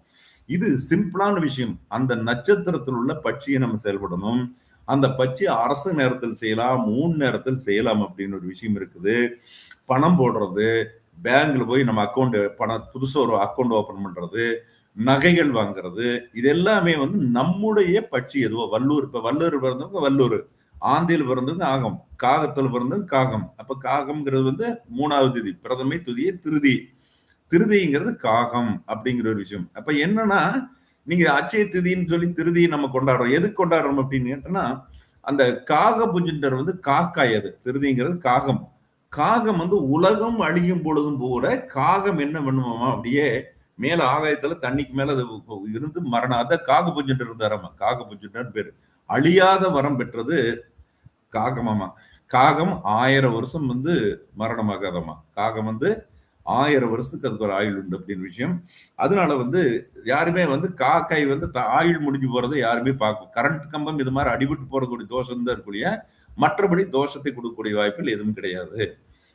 இது சிம்பிளான விஷயம். அந்த நட்சத்திரத்தில் உள்ள பட்சியை நம்ம செயல்படணும். அந்த பட்சி அரசு நேரத்தில் செய்யலாம், 3 நேரத்தில் செய்யலாம் அப்படின்னு ஒரு விஷயம் இருக்குது. பணம் போடுறது, பேங்க்ல போய் நம்ம அக்கௌண்ட் பணம் புதுசா ஒரு அக்கௌண்ட் ஓபன் பண்றது, நகைகள் வாங்குறது, இது எல்லாமே வந்து நம்முடைய பட்சி எதுவோ. வல்லூர், இப்ப வல்லூர் பிறந்தவங்க வல்லூர், ஆந்தியில் பிறந்தவங்க ஆகம், காகத்தில் பிறந்தவங்க காகம். அப்ப காகம்ங்கிறது வந்து 3வது திதி, பிரதமை, துதியை, திருதி. திருதிங்கிறது காகம் அப்படிங்கிற ஒரு விஷயம். அப்ப என்னன்னா நீங்க அச்சய திதின்னு சொல்லி திருதியை நம்ம கொண்டாடுறோம். எதுக்கு கொண்டாடுறோம் அப்படின்னு கேட்டோம்னா, அந்த காக புஜிண்டர் வந்து காக்காய், அது திருதிங்கிறது காகம். காகம் வந்து உலகம் அழியும் பொழுதும் கூட காகம் என்ன பண்ணுவோமா, அப்படியே மேல ஆகாயத்துல தண்ணிக்கு மேல அது இருந்து மரணம். அத காக புஜிண்டர் இருந்தாராமா, காக புஜிண்டர் பேரு. அழியாத வரம் பெற்றது காகமாமா. காகம் 1000 வருஷம் வந்து மரணமாகாதமா. காகம் வந்து 1000 வருஷத்துக்கு அதுக்கு ஒரு ஆயுள் உண்டு அப்படின்னு விஷயம். அதனால வந்து யாருமே வந்து காக்காய் வந்து ஆயுள் முடிஞ்சு போறதை யாருமே பார்க்கும். கரண்ட் கம்பம் இது மாதிரி அடிபட்டு போறக்கூடிய தோஷம் தான் இருக்கக்கூடிய, மற்றபடி தோஷத்தை கொடுக்கக்கூடிய வாய்ப்புகள் எதுவும் கிடையாது.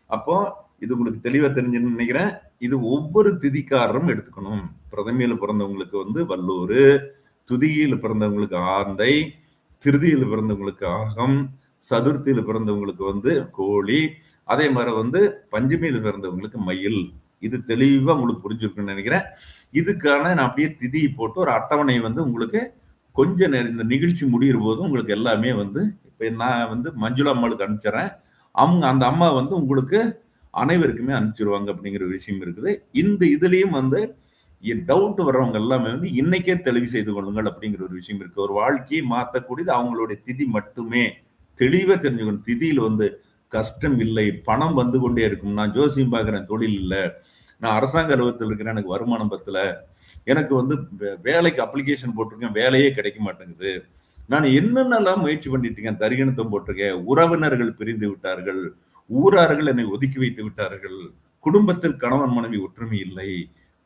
அப்போ இது உங்களுக்கு தெளிவா தெரிஞ்சுன்னு நினைக்கிறேன். இது ஒவ்வொரு திதிக்காரரும் எடுத்துக்கணும். பிரதமையில பிறந்தவங்களுக்கு வந்து வல்லூர், துதியில பிறந்தவங்களுக்கு ஆந்தை, திருதியில பிறந்தவங்களுக்கு ஆகம், சதுர்த்தியில பிறந்தவங்களுக்கு வந்து கோழி, அதே மாதிரி வந்து பஞ்சமியில பிறந்தவங்களுக்கு மயில். இது தெளிவா உங்களுக்கு புரிஞ்சிருக்குன்னு நினைக்கிறேன். இதுக்கான நான் அப்படியே திதி போட்டு ஒரு அட்டவணை வந்து உங்களுக்கு கொஞ்ச நேரம் இந்த நிகழ்ச்சி முடிகிற போது உங்களுக்கு எல்லாமே வந்து இப்ப நான் வந்து மஞ்சுளா அம்மாளுக்கு அனுப்பிச்சிடறேன். அவங்க அந்த அம்மா வந்து உங்களுக்கு அனைவருக்குமே அனுப்பிச்சிருவாங்க அப்படிங்கிற விஷயம் இருக்குது. இந்த இதுலயும் வந்து டவுட் வர்றவங்க எல்லாமே வந்து இன்னைக்கே தெளிவு செய்து கொள்ளுங்கள் அப்படிங்கிற ஒரு விஷயம் இருக்கு. ஒரு வாழ்க்கையை மாற்றக்கூடியது அவங்களுடைய திதி மட்டுமே. தெளிவா தெரிஞ்சுக்கணும். திதியில வந்து கஷ்டம் இல்லை, பணம் வந்து கொண்டே இருக்கும். நான் ஜோசியம் பார்க்கிறேன், தொழில் இல்லை, நான் அரசாங்க அலுவலகத்தில் இருக்கிறேன், எனக்கு வருமானம் பத்தல, எனக்கு வந்து வேலைக்கு அப்ளிகேஷன் போட்டிருக்கேன், வேலையே கிடைக்க மாட்டேங்குது, நான் என்னென்னலாம் முயற்சி பண்ணிட்டு இருக்கேன், தரிகணத்தம் போட்டிருக்கேன், உறவினர்கள் பிரிந்து விட்டார்கள், ஊரார்கள் என்னை ஒதுக்கி வைத்து விட்டார்கள், குடும்பத்தில் கணவன் மனைவி ஒற்றுமை இல்லை,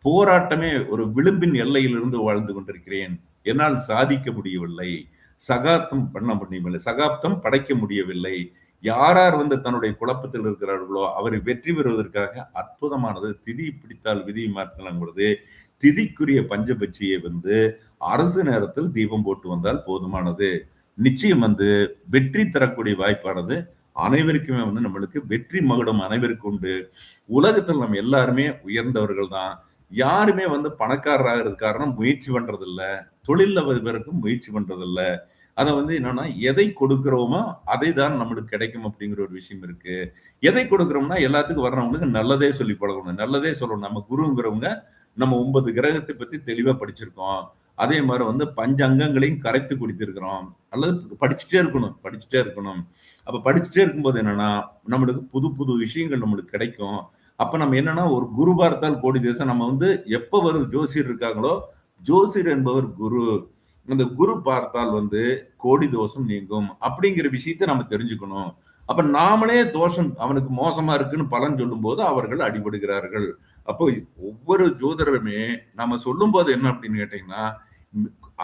போராட்டமே ஒரு விளிம்பின் எல்லையிலிருந்து வாழ்ந்து கொண்டிருக்கிறேன், என்னால் சாதிக்க முடியவில்லை, சகாப்தம் பண்ண முடியவில்லை, சகாப்தம் படைக்க முடியவில்லை, யார் வந்து தன்னுடைய குழப்பத்தில் இருக்கிறார்களோ அவரை வெற்றி பெறுவதற்காக அற்புதமானது திதி பிடித்தால் விதியை மாற்றலாங்கிறது. திதிக்குரிய பஞ்சபட்சியை வந்து அரசு நேரத்தில் தீபம் போட்டு வந்தால் போதுமானது. நிச்சயம் வந்து வெற்றி தரக்கூடிய வாய்ப்பானது அனைவருக்குமே வந்து நம்மளுக்கு வெற்றி மகுடம் அனைவருக்கும் உண்டு. உலகத்தில் நம்ம எல்லாருமே உயர்ந்தவர்கள் தான். யாருமே வந்து பணக்காரராகிறது காரணம் முயற்சி பண்றது இல்ல, தொழில பேருக்கும் முயற்சி பண்றது இல்ல. அதை வந்து என்னன்னா எதை கொடுக்கிறோமோ அதை தான் நம்மளுக்கு கிடைக்கும் அப்படிங்கிற ஒரு விஷயம் இருக்கு. எதை கொடுக்கிறோம்னா எல்லாத்துக்கும் வர்றவங்களுக்கு நல்லதே சொல்லி பழகணும், நல்லதே சொல்லணும். நம்ம குருங்கிறவங்க நம்ம 9 கிரகத்தை பத்தி தெளிவா படிச்சிருக்கோம். அதே மாதிரி வந்து 5 அங்கங்களையும் கரைத்து குடித்திருக்கிறோம். அல்லது படிச்சுட்டே இருக்கணும். அப்ப படிச்சுட்டே இருக்கும்போது என்னன்னா நம்மளுக்கு புது புது விஷயங்கள் நம்மளுக்கு கிடைக்கும். அப்ப நம்ம என்னன்னா ஒரு குரு பார்த்தால் கோடி தேசம். நம்ம வந்து எப்ப வரும் ஜோசியர் இருக்காங்களோ, ஜோசியர் என்பவர் குரு. அந்த குரு பார்த்தால் வந்து கோடி தோஷம் நீங்கும் அப்படிங்கிற விஷயத்தை நம்ம தெரிஞ்சுக்கணும். அப்ப நாமளே தோஷம் அவனுக்கு மோசமா இருக்குன்னு பலன் சொல்லும் போது அவர்கள் அடிபடுகிறார்கள். அப்போ ஒவ்வொரு ஜோதிடருமே நம்ம சொல்லும் போது என்ன அப்படின்னு கேட்டீங்கன்னா,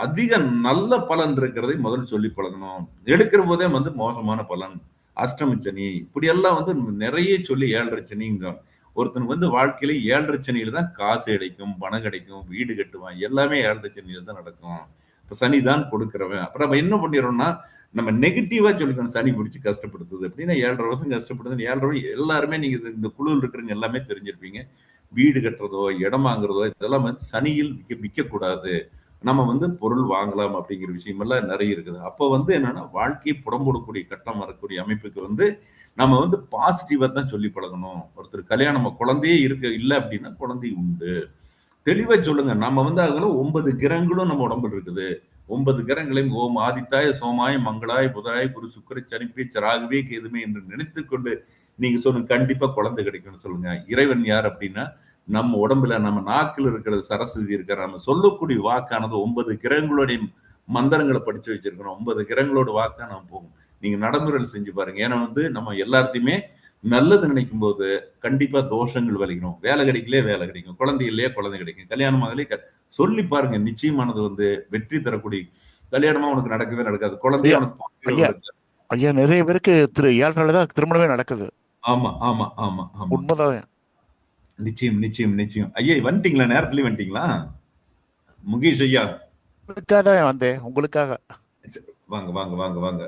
அதிக நல்ல பலன் இருக்கிறதை முதல் சொல்லி பழகணும். எடுக்கிற போதே வந்து மோசமான பலன், அஷ்டமச்சனி இப்படி எல்லாம் வந்து நிறைய சொல்லி 7.5 சனிங்க. ஒருத்தனுக்கு வந்து வாழ்க்கையில 7.5 சனியில தான் காசு கிடைக்கும், பணம் கிடைக்கும், வீடு கட்டுவான், எல்லாமே 7.5 சனியில தான் நடக்கும். இப்ப சனி தான் கொடுக்கிறவன். அப்புறம் நம்ம என்ன பண்ணிடுறோம்னா, நம்ம நெகட்டிவா சொல்லிக்கணும். சனி பிடிச்சி கஷ்டப்படுத்துது அப்படின்னா 7.5 வருஷம் கஷ்டப்படுது. 7.5 எல்லாருமே நீங்க இந்த குழுவில் இருக்கிறவங்க எல்லாமே தெரிஞ்சிருப்பீங்க. வீடு கட்டுறதோ இடம் வாங்குறதோ இதெல்லாம் வந்து சனியில் விற்க கூடாது. நம்ம வந்து பொருள் வாங்கலாம் அப்படிங்கிற விஷயம் எல்லாம் நிறைய இருக்குது. அப்போ வந்து என்னன்னா வாழ்க்கையை புடம்போடக்கூடிய கட்டம் வரக்கூடிய அமைப்புக்கு வந்து நம்ம வந்து பாசிட்டிவா தான் சொல்லி பழகணும். ஒருத்தர் கல்யாணம் குழந்தையே இல்லை அப்படின்னா குழந்தை உண்டு, தெளிவா சொல்லுங்க. நம்ம வந்து அதுல 9 கிரகங்களும் நம்ம உடம்புல இருக்குது. 9 கிரகங்களையும் ஓம் ஆதித்தாய சோமாய மங்களாய் புதாய குரு சுக்கர சனிப்பே ராகுவே கேதுமே என்று நினைத்து கொண்டு நீங்க சொல்லுங்க, கண்டிப்பா குழந்தை கிடைக்கும்னு சொல்லுங்க. இறைவன் யார் அப்படின்னா நம்ம உடம்புல நம்ம நாக்கில் இருக்கிற சரஸ்வதி இருக்கிற நம்ம சொல்லக்கூடிய வாக்கானது 9 கிரகங்களுடைய மந்திரங்களை படிச்சு வச்சிருக்கிறோம். 9 கிரகங்களோட வாக்கா நம்ம போகும். நீங்க நடைமுறையில் செஞ்சு பாருங்க. ஏன்னா வந்து நம்ம எல்லாத்தையுமே நல்லது நினைக்கும் போது கண்டிப்பா தோஷங்கள் விளைக்கணும். வேலை கிடைக்கலையே வேலை கிடைக்கும், குழந்தை இல்லையே குழந்தை கிடைக்கும், கல்யாணம் ஆகலே சொல்லி பாருங்க. நிச்சயமானது வந்து வெற்றி தரக்கூடிய கல்யாணமா உனக்கு நடக்கவே நடக்காது, குழந்தைய உனக்கு ஐயா நிறைய பேருக்கு 7 தான் திருமணமே நடக்குது. ஆமா ஆமா ஆமா ஆமா உண்மைதான். நிச்சயம் நிச்சயம் நிச்சயம். ஐயா வந்துட்டீங்களா? நேரத்துலயே வந்துட்டீங்களா முகேஷ் ஐயா? உங்களுக்காக தான் வந்தேன். உங்களுக்காக. வாங்க வாங்க வாங்க வாங்க.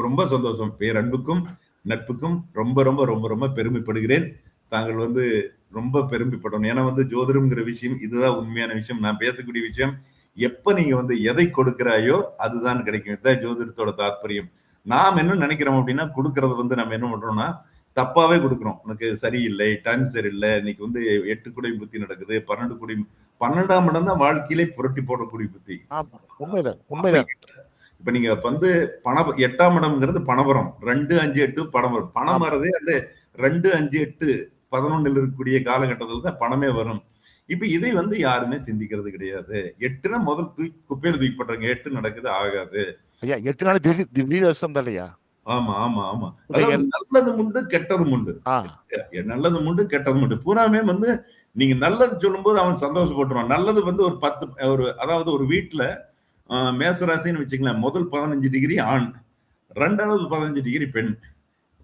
ரொம்ப சந்தோஷம். பேரன்புக்கும் நட்புக்கும் ரொம்ப ரொம்ப ரொம்ப ரொம்ப பெருமைப்படுகிறேன். தாங்கள் வந்து ரொம்ப பெருமைப்படணும். ஏன்னா வந்து ஜோதிடம்ங்கிற விஷயம் இதுதான் உண்மையான விஷயம். நான் பேசக்கூடிய விஷயம் எப்ப நீங்க வந்து எதை கொடுக்கிறாயோ அதுதான் கிடைக்கும். இதுதான் ஜோதிடத்தோட தாற்பயம். நாம் என்ன நினைக்கிறோம் அப்படின்னா, கொடுக்கறது வந்து நம்ம என்ன பண்றோம்னா தப்பாவே கொடுக்குறோம். உனக்கு சரியில்லை, டைம் சரியில்லை, இன்னைக்கு வந்து 8 குடையும் புத்தி நடக்குது, 12 குடையும் 12ஆம் இடம் தான் வாழ்க்கையிலே புரட்டி போடக்கூடிய புத்தி. உண்மைதான் உண்மைதான். இப்ப நீங்க வந்து 8ஆம் இடம்ங்கிறது பணவரம், 2, 5, 8 பணவரம். பணம் வரதே அந்த 2, 5, 8, 11 இருக்கக்கூடிய காலகட்டத்தில் தான் பணமே வரும். இப்ப இதை வந்து யாருமே சிந்திக்கிறது கிடையாது. 8னா முதல் குப்பையில தூக்கி போடுறாங்க. 8 நடக்குது ஆகாது. ஐயா 8 நாள் திவ்யதசம் தான் இல்லையா? ஆமா ஆமா ஆமா. நல்லது உண்டு கெட்டதும் உண்டு. நல்லது உண்டு கெட்டதும் உண்டு. பூராமே வந்து நீங்க நல்லது சொல்லும் போது அவன் சந்தோஷப்பட்டுருவான். நல்லது வந்து ஒரு 10 அதாவது ஒரு வீட்டுல மேசராசின்னு வச்சுக்கலாம். முதல் 15 டிகிரி ஆண், 2வது 15 டிகிரி பெண்.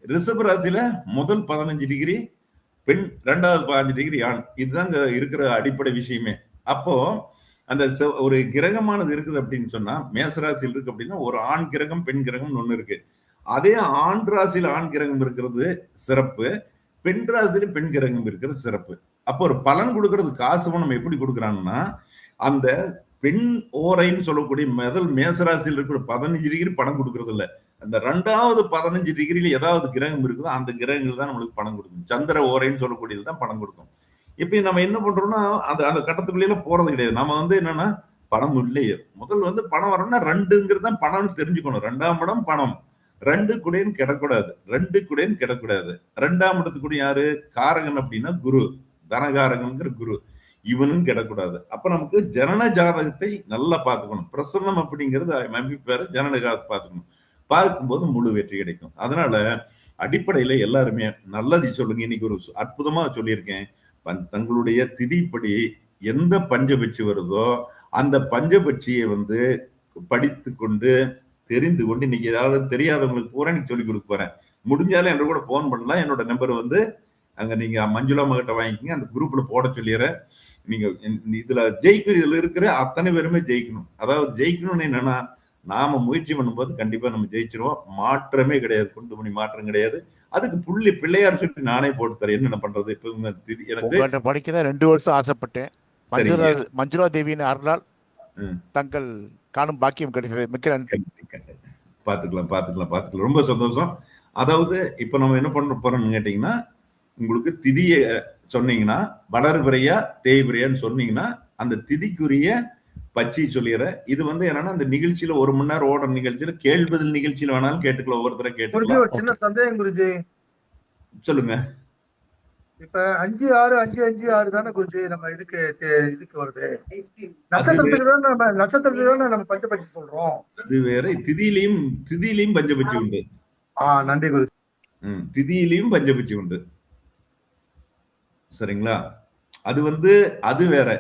ரிஷப ராசியில முதல் 15 டிகிரி பெண், 2வது 15 டிகிரி ஆண். இதுதாங்க இருக்கிற அடிப்படை விஷயமே. அப்போ அந்த ஒரு கிரகமானது இருக்குது அப்படின்னு சொன்னா, மேசராசியில் இருக்கு அப்படின்னா ஒரு ஆண் கிரகம் பெண் கிரகம் ஒண்ணு இருக்கு. அதே ஆண் ராசியில் ஆண் கிரகம் இருக்கிறது சிறப்பு, பெண் ராசியில பெண் கிரகம் இருக்கிறது சிறப்பு. அப்போ ஒரு பலன் கொடுக்கறது காசு நம்ம எப்படி கொடுக்குறாங்கன்னா, அந்த பெண் ஓரைன்னு சொல்லக்கூடிய முதல் மேசராசியில் இருக்கிற 15 டிகிரி பணம் கொடுக்கறது இல்ல. அந்த 2வது 15 டிகிரியில ஏதாவது கிரகம் இருக்குதோ அந்த கிரகங்கள் தான் நம்மளுக்கு பணம் கொடுக்கும். சந்திர ஓரைன்னு சொல்லக்கூடியது தான் பணம் கொடுக்கும். இப்ப நம்ம என்ன பண்றோம்னா அந்த அந்த கட்டத்துக்குள்ளே போறது கிடையாது. நம்ம வந்து என்னன்னா பணம் இல்லையே, முதல் வந்து பணம் வரணும்னா 2ங்கிறது தான் பணம்னு தெரிஞ்சுக்கணும். 2ஆம் இடம் பணம், 2 குடையும் கிடக்கூடாது, 2 குடையும் கிடக்கூடாது. 2ஆம் இடத்துக்கு யாரு காரகன் அப்படின்னா குரு, தனகாரகன்கிற குரு, இவனும் கிடக்கூடாது. அப்ப நமக்கு ஜனன ஜாதகத்தை நல்லா பார்த்துக்கணும். பிரசன்னம் அப்படிங்கிறது அமைப்பு ஜனன ஜாதகத்தை பார்த்துக்கணும். பார்க்கும்போது முழு வெற்றி கிடைக்கும். அதனால அடிப்படையில எல்லாருமே நல்லது சொல்லுங்க. இன்னைக்கு ஒரு அற்புதமா சொல்லியிருக்கேன். தங்களுடைய திதிப்படி எந்த பஞ்சபட்சி வருதோ அந்த பஞ்சபட்சியை வந்து படித்து கொண்டு தெரிந்து கொண்டு இன்னைக்கு ஏதாவது தெரியாதவங்களுக்கு பூரா நீங்க சொல்லிக் கொடுக்க போறேன். முடிஞ்சாலும் என்ற கூட போன் பண்ணலாம். என்னோட நம்பர் வந்து அங்க நீங்க மஞ்சுளா மகிட்ட வாங்கிக்கங்க. அந்த குரூப்ல போட சொல்லிடுறேன். நீங்க இதுல ஜெயிக்கணும். இதுல இருக்கிற அத்தனை பேருமே ஜெயிக்கணும். அதாவது ஜெயிக்கணும்னு என்னன்னா, நாம முயற்சி பண்ணும்போது கண்டிப்பா நம்ம ஜெயிச்சிருவோம். மாற்றமே கிடையாது, கொண்டு மணி மாற்றம் கிடையாது. அதுக்கு புள்ளி பிள்ளையார் சொல்லி நானே போட்டு தரேன். என்ன பண்றது? இப்ப எனக்கு படிக்கதான் 2 வருஷம் ஆசைப்பட்டேன். மஞ்சுளா தேவியின் அருளால் தங்கள் காணும் பாக்கியம் கிடைக்கிறது. மிக்க நன்றி. பாத்துக்கலாம் பாத்துக்கலாம் பாத்துக்கலாம். ரொம்ப சந்தோஷம். அதாவது இப்ப நம்ம என்ன பண்ண போறோம்னு கேட்டீங்கன்னா, உங்களுக்கு திதிய சொன்னீங்கன்னா வளர்பிறையா தேய்பிறையான்னு சொன்னீங்கன்னா அந்த திதிக்குரிய பச்சி சொல்லிடுறேன். இது வந்து என்னன்னா இந்த நிகழ்ச்சியில 1 மணி நேரம் ஓடுற நிகழ்ச்சியில கேள்விதல் நிகழ்ச்சியில வேணாலும் கேட்டுக்கலாம். ஒவ்வொருத்தர கேட்டுக்கலாம். சின்ன சந்தேகம் குருஜி. சொல்லுங்க. இப்ப 5-6 தானே குருஜி நம்ம இதுக்கு வருது. நட்சத்திரத்துக்கு தானே நம்ம பஞ்சபட்சி சொல்றோம். அது வேற. திதியிலையும் பஞ்சபட்சி உண்டு. நன்றி குருஜி. திதியிலையும் பஞ்சபட்சி உண்டு. சரிங்களா? அது வேற.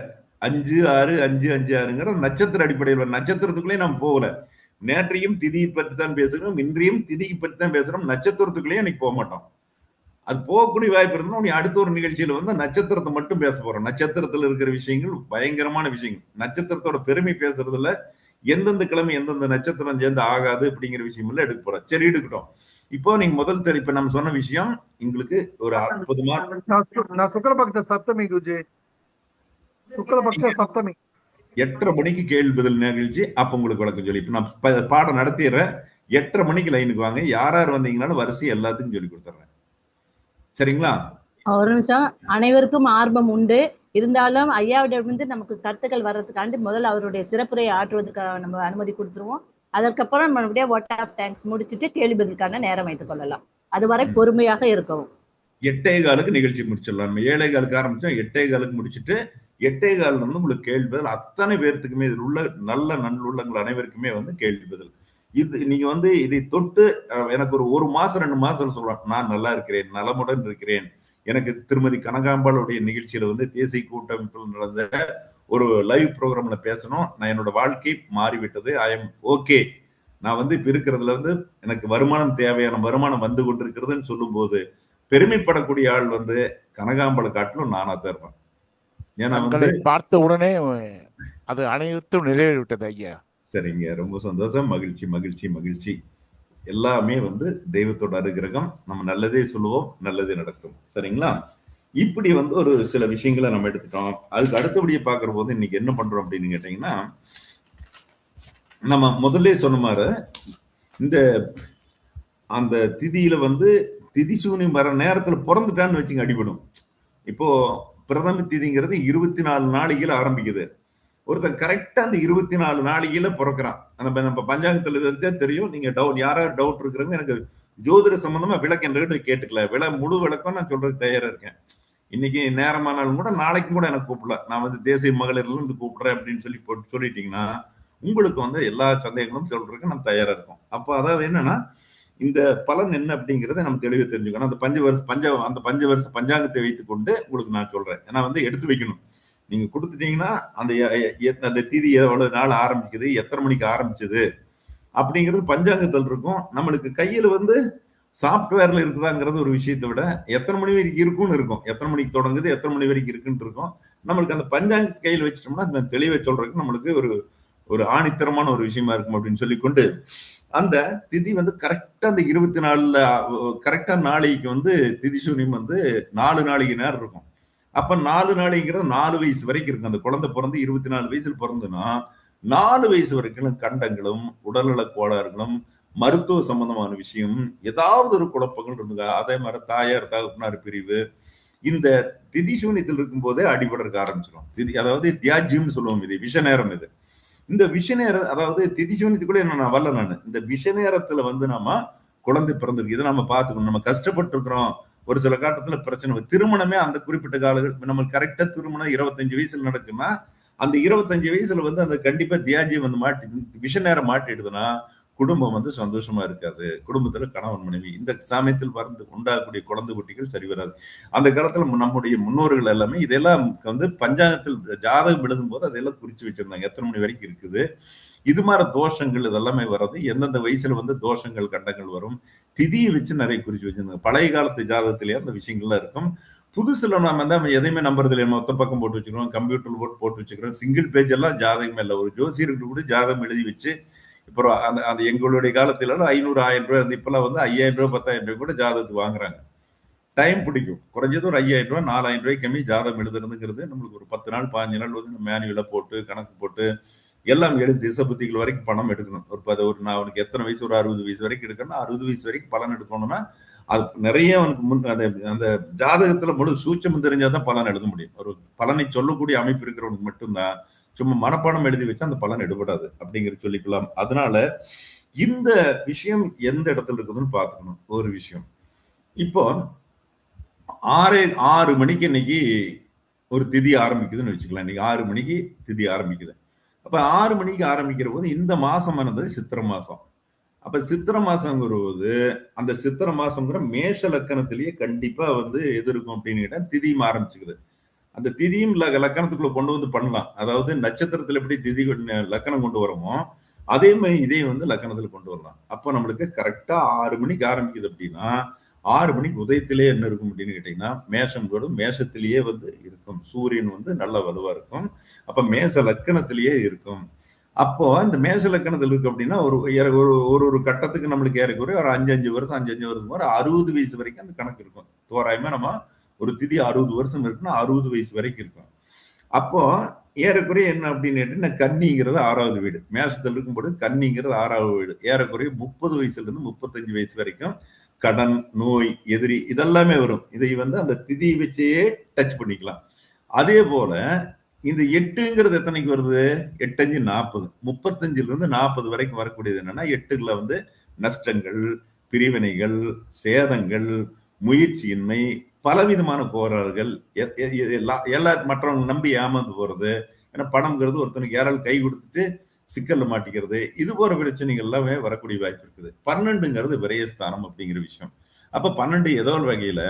5-6 நட்சத்திர அடிப்படையில் நட்சத்திரத்துக்குள்ளே நம்ம போகல. நேற்றையும் திதியை பற்றி தான் பேசுறோம், இன்றையும் திதியை பற்றி தான் பேசுறோம். நட்சத்திரத்துக்குள்ளேயே இன்னைக்கு போக மாட்டோம். அது போகக்கூடிய வாய்ப்பு இருந்தா நீ அடுத்த ஒரு நிகழ்ச்சியில நட்சத்திரத்தை மட்டும் பேச போறோம். நட்சத்திரத்துல இருக்கிற விஷயங்கள் பயங்கரமான விஷயங்கள். நட்சத்திரத்தோட பெருமை பேசுறதுல எந்தெந்த கிழமை எந்தெந்த நட்சத்திரம் சேர்ந்து ஆகாது அப்படிங்கிற விஷயம் எல்லாம் எடுக்க போறோம். சரி, எடுக்கட்டும். இப்போ நீங்க முதல் இப்ப நம்ம சொன்ன விஷயம் எங்களுக்கு ஒரு அற்புதமா நான் சுக்லபக்ஷ சப்தமி குருஜி. சுக்லபக்ஷ சப்தமி 8:30 மணிக்கு கேள்வி பதில் நிகழ்ச்சி. அப்ப உங்களுக்கு விளக்கம் சொல்லி இப்ப நான் பாடம் நடத்திடுறேன். 8:30 மணிக்கு லைனுக்கு வாங்க. யார் வந்தீங்கன்னாலும் வரிசை எல்லாத்துக்கும் சொல்லி கொடுத்துட்றேன். சரிங்களா? ஒரு நிமிஷம். அனைவருக்கும் ஆர்வம் உண்டு, இருந்தாலும் ஐயாவிடம் நமக்கு கருத்துக்கள் வர்றதுக்காண்டி முதல்ல அவருடைய சிறப்புரையை ஆற்றுவதற்காக நம்ம அனுமதி கொடுத்துருவோம். அதற்கப்புறம் மறுபடியும் வாட் ஆஃப் தேங்க்ஸ் முடிச்சுட்டு கேள்வி பதிலுக்கான நேரம் வைத்துக் கொள்ளலாம். அதுவரை பொறுமையாக இருக்கவும். 8:15 நிகழ்ச்சி முடிச்சிடலாம். 7:15 ஆரம்பிச்சோம். 8:15 முடிச்சுட்டு 8:15 உங்களுக்கு கேள்வி பதில். அத்தனை பேர்த்துக்குமே இதில் உள்ள நல்ல நல்லுள்ளங்கள் அனைவருக்குமே கேள்வி பதில். இது நீங்க இதை தொட்டு எனக்கு ஒரு மாசம் 2 மாசம் சொல்றேன், நான் நல்லா இருக்கிறேன், நலமுடன் இருக்கிறேன். எனக்கு திருமதி கனகாம்பாளுடைய நிகழ்ச்சியில தேசிய கூட்டமைப்பில் நடந்த ஒரு லைவ் ப்ரோக்ராம்ல பேசணும். நான் என்னோட வாழ்க்கை மாறிவிட்டது. I am okay. நான் இப்ப இருக்கிறதுல எனக்கு வருமானம் தேவையான வருமானம் வந்து கொண்டிருக்கிறதுன்னு சொல்லும் போது பெருமைப்படக்கூடிய ஆள் கனகாம்பாளை காட்டிலும் நானா தருவேன். ஏன்னா பார்த்த உடனே அது அனைத்தும் நிறைவேறிவிட்டது ஐயா. சரிங்க, ரொம்ப சந்தோஷம். மகிழ்ச்சி மகிழ்ச்சி மகிழ்ச்சி. எல்லாமே தெய்வத்தோட அனுகிரகம். நம்ம நல்லதே சொல்லுவோம், நல்லதே நடக்கும். சரிங்களா? இப்படி ஒரு சில விஷயங்களை நம்ம எடுத்துட்டோம். அதுக்கு அடுத்தபடியே பார்க்கிற போது இன்னைக்கு என்ன பண்றோம் அப்படின்னு கேட்டீங்கன்னா, நம்ம முதல்ல சொன்ன மாதிரி இந்த அந்த திதியில திதி சூனியம் வர நேரத்துல பிறந்துட்டான்னு வச்சுங்க அடிபடும். இப்போ பிரதம திதிங்கிறது 24 நாளிகையில ஆரம்பிக்குது. ஒருத்தன் கரெக்டா அந்த 24 நாளிகையில பிறக்கிறான். நம்ம பஞ்சாங்கத்துல தெரியும். நீங்க யாராவது டவுட் இருக்கிறவங்க எனக்கு ஜோதிட சம்பந்தமா விளக்கம் என்கிட்ட கேட்டுக்கலாம். முழு விளக்கம் நான் சொல்றதுக்கு தயாரா இருக்கேன். இன்னைக்கு நேரமானாலும் கூட நாளைக்கும் கூட எனக்கு கூப்பிடலாம். நான் தேசிய மகளிர்ல இருந்து கூப்பிடுறேன் அப்படின்னு சொல்லிட்டீங்கன்னா உங்களுக்கு எல்லா சந்தேகங்களும் சொல்றதுக்கு நம்ம தயாரா இருக்கோம். அப்ப அதாவது என்னன்னா, இந்த பலன் என்ன அப்படிங்கறத நம்ம தெளிவாக தெரிஞ்சுக்கணும். அந்த பஞ்ச வருஷ பஞ்சாங்கத்தை வைத்துக் கொண்டு உங்களுக்கு நான் சொல்றேன். ஏன்னா எடுத்து வைக்கணும். நீங்க கொடுத்துட்டீங்கன்னா அந்த திதி எவ்வளவு நாள் ஆரம்பிக்குது, எத்தனை மணிக்கு ஆரம்பிச்சது அப்படிங்கிறது பஞ்சாங்கத்தில் இருக்கும். நம்மளுக்கு கையில சாப்ட்வேர்ல இருக்குதாங்கிறது ஒரு விஷயத்தை விட எத்தனை மணி வரைக்கும் இருக்கும்னு இருக்கும். எத்தனை மணிக்கு தொடங்குது, எத்தனை மணி வரைக்கும் இருக்குன்னு இருக்கும். நம்மளுக்கு அந்த பஞ்சாங்கத்தை கையில் வச்சிட்டோம்னா அந்த தெளிவை சொல்றதுக்கு நம்மளுக்கு ஒரு ஆணித்தரமான ஒரு விஷயமா இருக்கும் அப்படின்னு சொல்லிக்கொண்டு, அந்த திதி கரெக்டா அந்த 24 கரெக்டா நாளைக்கு திதி சூனியம் 4 நாளைக்கு நேரம் இருக்கும். அப்ப 4 நாளைங்கிறது 4 வயசு வரைக்கும் இருக்கு. அந்த குழந்தை பிறந்து 24 வயசுல பிறந்துன்னா 4 வயசு வரைக்கும் கண்டங்களும் உடல்நல கோளாறுகளும் மருத்துவ சம்பந்தமான விஷயம் ஏதாவது ஒரு குழப்பங்கள் இருந்தது. அதே மாதிரி தாயார் தகப்பனார் பிரிவு இந்த திதி சூனியத்தில் இருக்கும் போதே அடிபடுறதுக்கு ஆரம்பிச்சிடும். திதி அதாவது தியாஜ்யம்னு சொல்லுவோம். இது விஷ நேரம். இந்த விஷ நேரம் அதாவது திதி சூனியத்துக்குள்ள நான் வரல. நான் இந்த விஷ நேரத்துல நம்ம குழந்தை பிறந்திருக்கு. இதை நம்ம பார்த்துக்கணும். நம்ம கஷ்டப்பட்டு இருக்கிறோம். ஒரு சில காலத்துல பிரச்சனை. திருமணமே அந்த குறிப்பிட்ட காலங்கள் நம்ம கரெக்டா திருமணம் 25 வயசுல நடக்குன்னா அந்த 25 வயசுல அந்த கண்டிப்பா தியாஜ்யம் மாட்டி விஷ நேரம் மாட்டிடுதுன்னா குடும்பம் சந்தோஷமா இருக்காது. குடும்பத்துல கணவன் மனைவி இந்த சமயத்தில் உண்டாகக்கூடிய குழந்தை குட்டிகள் சரி வராது. அந்த காலத்துல நம்முடைய முன்னோர்கள் எல்லாமே இதெல்லாம் பஞ்சாங்கத்தில் ஜாதகம் எழுதும் போது அதெல்லாம் குறிச்சு வச்சிருந்தாங்க. எத்தனை மணி வரைக்கும் இருக்குது, இது மாதிரி தோஷங்கள் இதெல்லாமே வர்றது, எந்தெந்த வயசுல தோஷங்கள் கண்டங்கள் வரும், திதியை வச்சு நிறைய குறிச்சு வச்சிருந்தாங்க. பழைய காலத்து ஜாதகத்திலேயே அந்த விஷயங்கள்லாம் இருக்கும். புதுசுல நம்ம எதையுமே நம்புறது இல்லை. மொத்த பக்கம் போட்டு வச்சுக்கிறோம், கம்ப்யூட்டர்ல போட்டு வச்சுக்கிறோம். சிங்கிள் பேஜ் எல்லாம் ஜாதகமே இல்லை. ஒரு ஜோசியர்கள் கூட ஜாதகம் எழுதி வச்சு இப்போ அந்த எங்களுடைய காலத்துல 500 1000 ரூபாய் இப்பெல்லாம் 5000 ரூபாய் 10,000 ரூபாய் கூட ஜாதகத்துக்கு வாங்குறாங்க. டைம் பிடிக்கும். குறைஞ்சது ஒரு 5000 ரூபாய் 4000 ரூபாய்க்கு கம்மி ஜாதகம் எழுதுறதுங்கிறது நம்மளுக்கு ஒரு 10 நாள் 15 நாள் மேனுவலா போட்டு கணக்கு போட்டு எல்லாம் எழுதி திசை புத்திகள் வரைக்கும் பணம் எடுக்கணும். நான் அவனுக்கு எத்தனை வயசு, ஒரு 60 வயசு வரைக்கும் எடுக்கணும். 60 வயசு வரைக்கும் பலன் எடுக்கணும்னா அது நிறைய அவனுக்கு அந்த ஜாதகத்துல முழு சூட்சம் தெரிஞ்சாதான் பலன் எழுத முடியும். ஒரு பலனை சொல்லக்கூடிய அமைப்பு இருக்கிறவனுக்கு மட்டும்தான். சும்மா மனப்பாடம் எழுதி வச்சா அந்த பலன் எடுபடாது அப்படிங்கிறது சொல்லிக்கலாம். அதனால இந்த விஷயம் எந்த இடத்துல இருக்குதுன்னு பார்த்துக்கணும். ஒரு விஷயம். இப்போ 6 மணிக்கு இன்னைக்கு ஒரு திதி ஆரம்பிக்குதுன்னு வச்சுக்கலாம். இன்னைக்கு 6 மணிக்கு திதி ஆரம்பிக்குது. அப்ப 6 மணிக்கு ஆரம்பிக்கிற போது இந்த மாசமானது சித்திரை மாசம். அப்ப சித்திரை மாசங்கிற போது அந்த சித்திரை மாசங்கிற மேஷ லக்கணத்திலேயே கண்டிப்பா வந்து எது இருக்கும் அப்படின்னு கேட்டா திதியும் ஆரம்பிச்சுக்குது. அந்த திதியும் லக்கணத்துக்குள்ள கொண்டு வந்து பண்ணலாம். அதாவது நட்சத்திரத்துல எப்படி திதி லக்கணம் கொண்டு வரோமோ அதே மாதிரி இதே வந்து லக்கணத்துல கொண்டு வரலாம். அப்போ நம்மளுக்கு கரெக்டா 6 மணிக்கு ஆரம்பிக்குது அப்படின்னா 6 மணிக்கு உதயத்திலே என்ன இருக்கும் அப்படின்னு கேட்டீங்கன்னா மேஷம் கூட மேஷத்திலேயே வந்து இருக்கும். சூரியன் வந்து நல்ல வலுவா இருக்கும். அப்ப மேஷ லக்கணத்திலேயே இருக்கும். அப்போ இந்த மேஷ லக்கணத்தில் இருக்கு அப்படின்னா ஒரு ஒரு கட்டத்துக்கு நம்மளுக்கு ஏறக்குறைய ஒரு 5 வருஷம் 5 வருஷம் வரை 60 வயசு வரைக்கும் அந்த கணக்கு இருக்கும். தோராயமா நம்ம ஒரு திதி 60 வருஷம் இருக்குன்னா 60 வயசு வரைக்கும் இருக்கும். அப்போ ஏறக்குறைய என்ன அப்படின்னு கேட்டீங்கன்னா கன்னிங்கிறது 6வது வீடு. மேஷத்தில் இருக்கும்போது கன்னிங்கிறது 6வது வீடு. ஏறக்குறைய 30 வயசுல இருந்து 35 வயசு வரைக்கும் கடன், நோய், எதிரி இதெல்லாமே வரும். இதை வந்து அந்த திதி வச்சே டச் பண்ணிக்கலாம். அதே போல இந்த 8ங்கிறது எத்தனைக்கு வருது? 8 5 40. 35ல இருந்து 40 வரைக்கும் வரக்கூடியது என்னன்னா 8ல வந்து நஷ்டங்கள், பிரிவினைகள், சேதங்கள், முயற்சியின்மை, பலவிதமான கோளாறுகள், மற்றவங்க நம்பி ஏமாந்து போறது. ஏன்னா பணம்ங்கிறது ஒருத்தனுக்கு யாராலும் கை கொடுத்துட்டு சிக்கல்ல மாட்டிக்கிறது. இது போற பிரச்சனைகள் எல்லாமே வரக்கூடிய வாய்ப்பு இருக்குது. 12ங்கிறது விரயஸ்தானம் அப்படிங்கிற விஷயம். அப்ப 12 ஏதோ ஒரு வகையில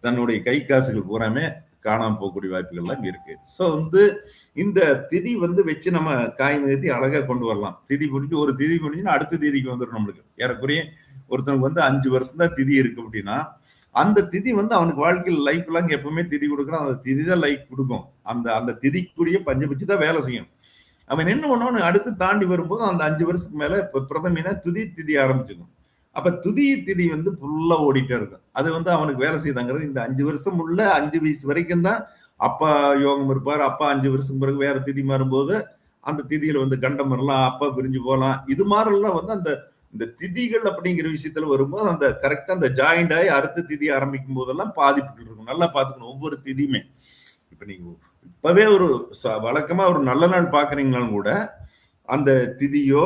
தன்னுடைய கை காசுகள் பூராமே காணாம போகக்கூடிய வாய்ப்புகள் எல்லாம் இருக்கு. சோ வந்து இந்த திதி வந்து வச்சு நம்ம காய் நிறுத்தி அழகா கொண்டு வரலாம். திதி முடிஞ்சு ஒரு திதி முடிஞ்சுன்னா அடுத்த திதிக்கு வந்துடும் நம்மளுக்கு. ஏறக்குறைய ஒருத்தனுக்கு வந்து 5 வருஷம் தான் திதி இருக்கு அப்படின்னா அந்த திதி வந்து அவனுக்கு வாழ்க்கையில் லைஃப் லாங் எப்பவுமே திதி கொடுக்குறான். அந்த திதி தான் லைஃப் கொடுக்கும். அந்த திதிக்குரிய பஞ்சபட்சி தான் வேலை செய்யும். அவன் என்ன பண்ணுவான் அடுத்து தாண்டி வரும்போது அந்த 5 வருஷத்துக்கு மேல இப்ப பிரதமினா திதி ஆரம்பிச்சிடும். அப்ப திதி வந்து ஃபுல்லா ஓடிட்டே இருக்கும். அது வந்து அவனுக்கு வேலை செய்தாங்கிறது இந்த 5 வருஷம் உள்ள 5 வயசு வரைக்கும் தான் அப்பா யோகம் இருப்பார். அப்பா 5 வருஷம் பிறகு வேற திதி மாறும்போது அந்த திதியில வந்து கண்டம் வரலாம், அப்பா பிரிஞ்சு போகலாம். இது மாதிரிலாம் வந்து இந்த திதிகள் அப்படிங்கிற விஷயத்துல வரும்போது அந்த கரெக்டா அந்த ஜாயிண்ட் ஆகி அடுத்த திதி ஆரம்பிக்கும் போதெல்லாம் பாதிப்புகள் இருக்கும். நல்லா பாத்துக்கணும் ஒவ்வொரு திதியுமே. இப்ப நீங்க இப்பவே ஒரு வழக்கமா ஒரு நல்ல நாள் பாக்குறீங்கனாலும் கூட அந்த திதியோ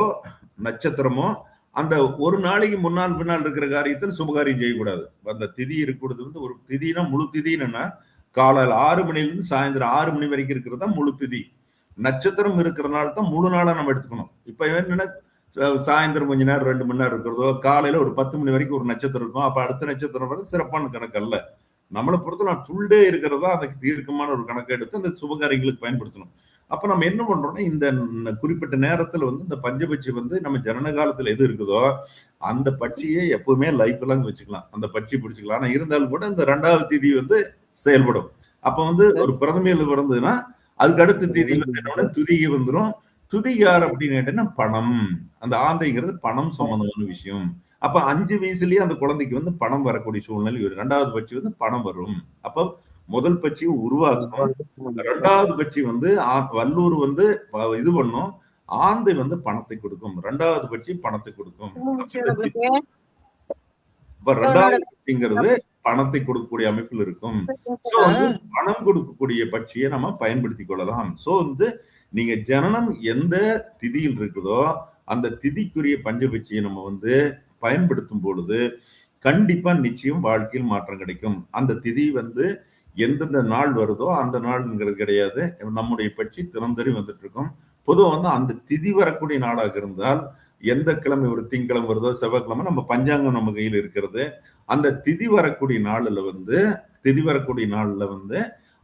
நட்சத்திரமோ அந்த ஒரு நாளைக்கு முன்னால் பின்னால் இருக்கிற காரியத்தில் சுபகாரியம் செய்யக்கூடாது. அந்த திதி இருக்கிறது வந்து ஒரு திதினா முழு திதினா காலையில் 6 மணில இருந்து சாயந்தரம் 6 மணி வரைக்கும் இருக்கிறது தான் முழு திதி. நட்சத்திரம் இருக்கிறனால தான் முழு நாளா நம்ம எடுத்துக்கணும். இப்ப என்னன்னா சாயந்தரம் கொஞ்ச நேரம் 2 மணி நேரம் இருக்கிறதோ காலையில ஒரு 10 மணி வரைக்கும் ஒரு நட்சத்திரம் இருக்கும். அப்ப அடுத்த நட்சத்திரம் வரை சிறப்பான கணக்கு அல்ல. நம்மளை பொறுத்த ஃபுல் டே இருக்கிறதா அதுக்கு தீர்க்கமான ஒரு கணக்கு எடுத்து அந்த சுபகாரியங்களுக்கு பயன்படுத்தணும். அப்ப நம்ம என்ன பண்றோம்னா இந்த குறிப்பிட்ட நேரத்துல வந்து இந்த பஞ்சபட்சி வந்து நம்ம ஜனன காலத்துல எது இருக்குதோ அந்த பட்சியை எப்பவுமே லைஃப் எல்லாம் வச்சுக்கலாம். அந்த பட்சி பிடிச்சிக்கலாம். ஆனா இருந்தாலும் கூட இந்த 2வது திதி வந்து செயல்படும். அப்ப வந்து ஒரு பிரதமையில பிறந்ததுன்னா அதுக்கு அடுத்த திதி வந்து என்னோட துதிகை வந்துடும். துதி யார் அப்படின்னு கேட்டீங்கன்னா பணம். அந்த ஆந்தைங்கிறது பணம் சம்பந்தமான விஷயம். அப்ப 5 வயசுலயே அந்த குழந்தைக்கு வந்து பணம் வரக்கூடிய சூழ்நிலை. 2வது பட்சி வந்து பணம் வரும். அப்ப முதல் பட்சி உருவாக்கணும். 2வது பட்சி வந்து வல்லூர் வந்து இது பண்ணும். ஆந்தை வந்து பணத்தை கொடுக்கும். 2வது பட்சி பணத்தை கொடுக்கும். இப்ப 2வது பட்சிங்கிறது பணத்தை கொடுக்கக்கூடிய அமைப்பில் இருக்கும். சோ வந்து பணம் கொடுக்கக்கூடிய பட்சியை நம்ம பயன்படுத்திக் கொள்ளலாம். சோ வந்து நீங்க ஜனனம் எந்த திதியில் இருக்குதோ அந்த திதிக்குரிய பஞ்சபட்சியை நம்ம வந்து பயன்படுத்தும் பொழுது கண்டிப்பா நிச்சயம் வாழ்க்கையில் மாற்றம் கிடைக்கும். அந்த திதி வந்து எந்தெந்த நாள் வருதோ அந்த நாள்ங்கிறது கிடையாது. நம்முடைய பட்சி திறந்தறி வந்துட்டு இருக்கும். பொதுவாக வந்து அந்த திதி வரக்கூடிய நாளாக இருந்தால் எந்த கிழமை ஒரு திங்கிழமை வருதோ செவ்வாய்க்கிழமை நம்ம பஞ்சாங்கம் நம்ம கையில் இருக்கிறது. அந்த திதி வரக்கூடிய நாள்ல வந்து